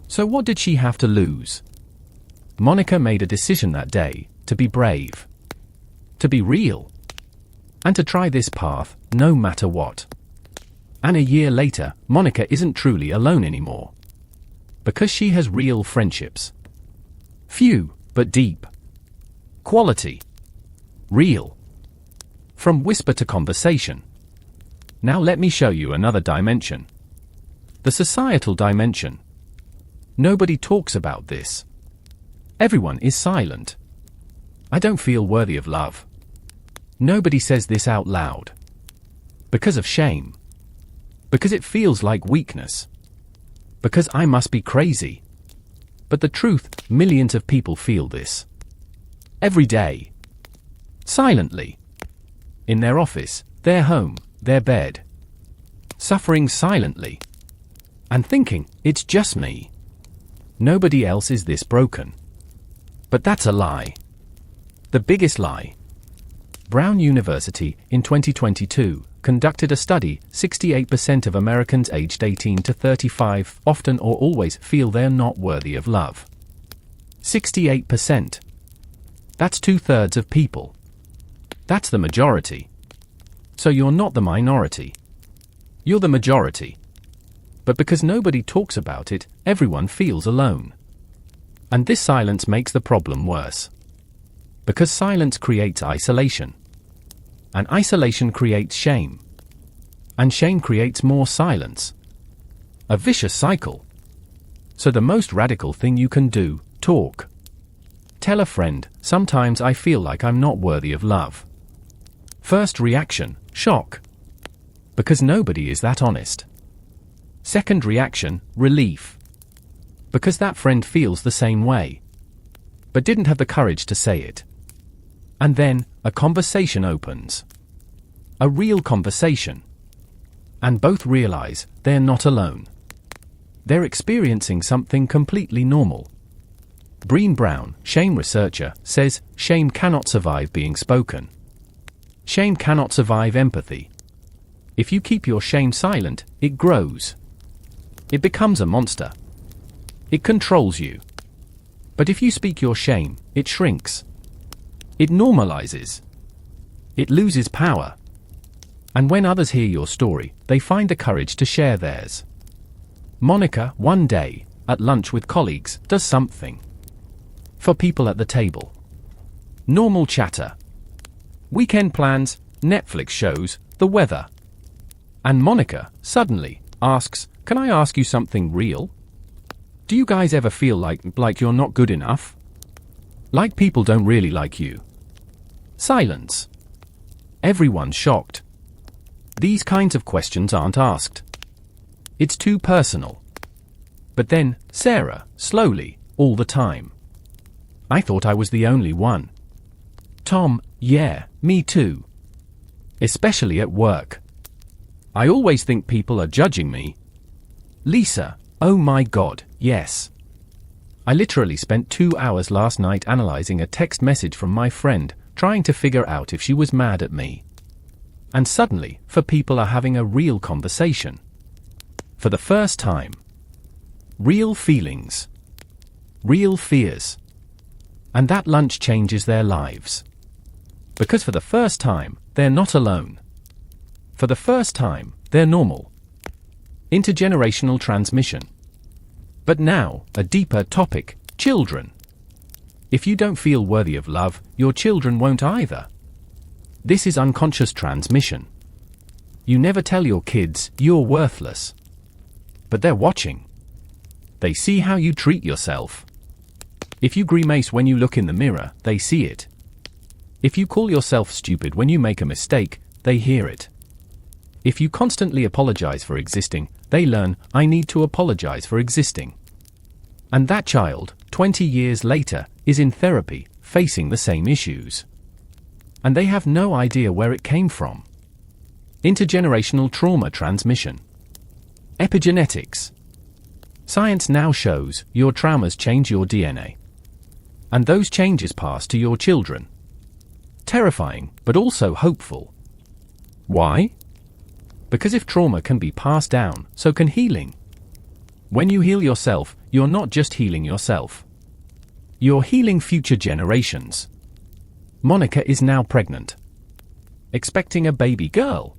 Speaker 1: So what did she have to lose? Monica made a decision that day, to be brave. To be real. And to try this path, no matter what. And a year later, Monica isn't truly alone anymore. Because she has real friendships. Few, but deep. Quality. Real. From whisper to conversation. Now let me show you another dimension. The societal dimension. Nobody talks about this. Everyone is silent. I don't feel worthy of love. Nobody says this out loud. Because of shame. Because it feels like weakness. Because I must be crazy. But the truth, millions of people feel this. Every day. Silently. In their office, their home, their bed. Suffering silently. And thinking, it's just me. Nobody else is this broken. But that's a lie. The biggest lie. Brown University, in 2022, conducted a study. 68% of Americans aged 18 to 35 often or always feel they're not worthy of love. 68%. That's 2/3 of people. That's the majority. So you're not the minority. You're the majority. But because nobody talks about it, everyone feels alone. And this silence makes the problem worse. Because silence creates isolation. And isolation creates shame. And shame creates more silence. A vicious cycle. So the most radical thing you can do, talk. Tell a friend, sometimes I feel like I'm not worthy of love. First reaction, shock. Because nobody is that honest. Second reaction, relief. Because that friend feels the same way. But didn't have the courage to say it. And then, a conversation opens. A real conversation. And both realize they're not alone. They're experiencing something completely normal. Brené Brown, shame researcher, says, shame cannot survive being spoken. Shame cannot survive empathy. If you keep your shame silent, it grows. It becomes a monster. It controls you. But if you speak your shame, it shrinks. It normalizes. It loses power. And when others hear your story, they find the courage to share theirs. Monica, one day, at lunch with colleagues, does something. For people at the table. Normal chatter. Weekend plans, Netflix shows, the weather. And Monica, suddenly, asks, can I ask you something real? Do you guys ever feel like you're not good enough? Like people don't really like you? Silence. Everyone's shocked. These kinds of questions aren't asked. It's too personal. But then, Sarah, slowly, all the time. I thought I was the only one. Tom, yeah, me too. Especially at work. I always think people are judging me. Lisa, oh my God, yes. I literally spent 2 hours last night analyzing a text message from my friend, trying to figure out if she was mad at me. And suddenly, people are having a real conversation. For the first time. Real feelings. Real fears. And that lunch changes their lives. Because for the first time, they're not alone. For the first time, they're normal. Intergenerational transmission. But now, a deeper topic, children. If you don't feel worthy of love, your children won't either. This is unconscious transmission. You never tell your kids you're worthless. But they're watching. They see how you treat yourself. If you grimace when you look in the mirror, they see it. If you call yourself stupid when you make a mistake, they hear it. If you constantly apologize for existing, they learn, I need to apologize for existing. And that child, 20 years later, is in therapy, facing the same issues. And they have no idea where it came from. Intergenerational trauma transmission. Epigenetics. Science now shows your traumas change your DNA. And those changes pass to your children. Terrifying, but also hopeful. Why? Because if trauma can be passed down, so can healing. When you heal yourself, you're not just healing yourself. You're healing future generations. Monica is now pregnant. Expecting a baby girl.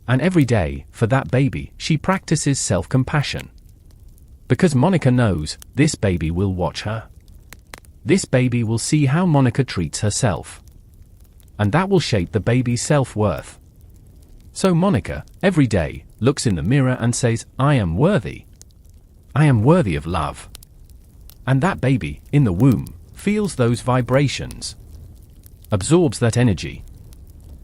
Speaker 1: And every day, for that baby, she practices self-compassion. Because Monica knows, this baby will watch her. This baby will see how Monica treats herself. And that will shape the baby's self-worth. So Monica, every day, looks in the mirror and says, I am worthy. I am worthy of love. And that baby, in the womb, feels those vibrations. Absorbs that energy.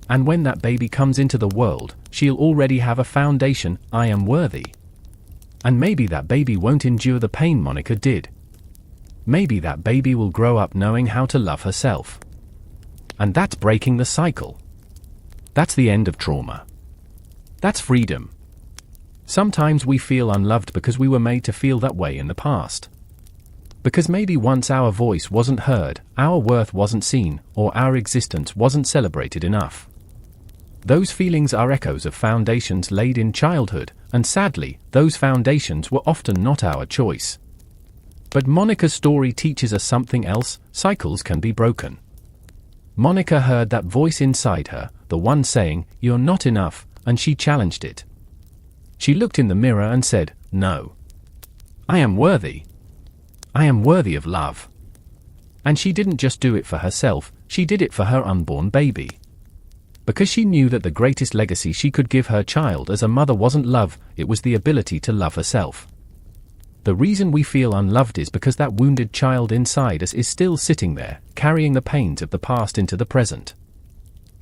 Speaker 1: And when that baby comes into the world, she'll already have a foundation, I am worthy. And maybe that baby won't endure the pain Monica did. Maybe that baby will grow up knowing how to love herself. And that's breaking the cycle. That's the end of trauma. That's freedom. Sometimes we feel unloved because we were made to feel that way in the past. Because maybe once our voice wasn't heard, our worth wasn't seen, or our existence wasn't celebrated enough. Those feelings are echoes of foundations laid in childhood, and sadly, those foundations were often not our choice. But Monica's story teaches us something else: cycles can be broken. Monica heard that voice inside her, the one saying, you're not enough, and she challenged it. She looked in the mirror and said, no. I am worthy. I am worthy of love. And she didn't just do it for herself, she did it for her unborn baby. Because she knew that the greatest legacy she could give her child as a mother wasn't love, it was the ability to love herself. The reason we feel unloved is because that wounded child inside us is still sitting there, carrying the pains of the past into the present.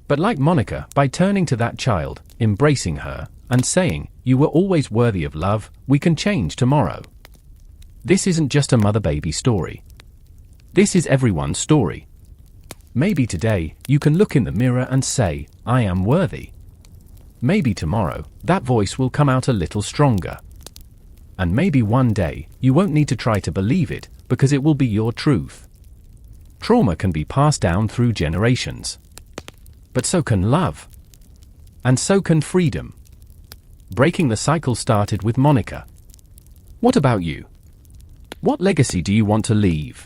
Speaker 1: But like Monica, by turning to that child, embracing her, and saying, you were always worthy of love, we can change tomorrow. This isn't just a mother-baby story. This is everyone's story. Maybe today, you can look in the mirror and say, I am worthy. Maybe tomorrow, that voice will come out a little stronger. And maybe one day, you won't need to try to believe it, because it will be your truth. Trauma can be passed down through generations. But so can love. And so can freedom. Breaking the cycle started with Monica. What about you? What legacy do you want to leave?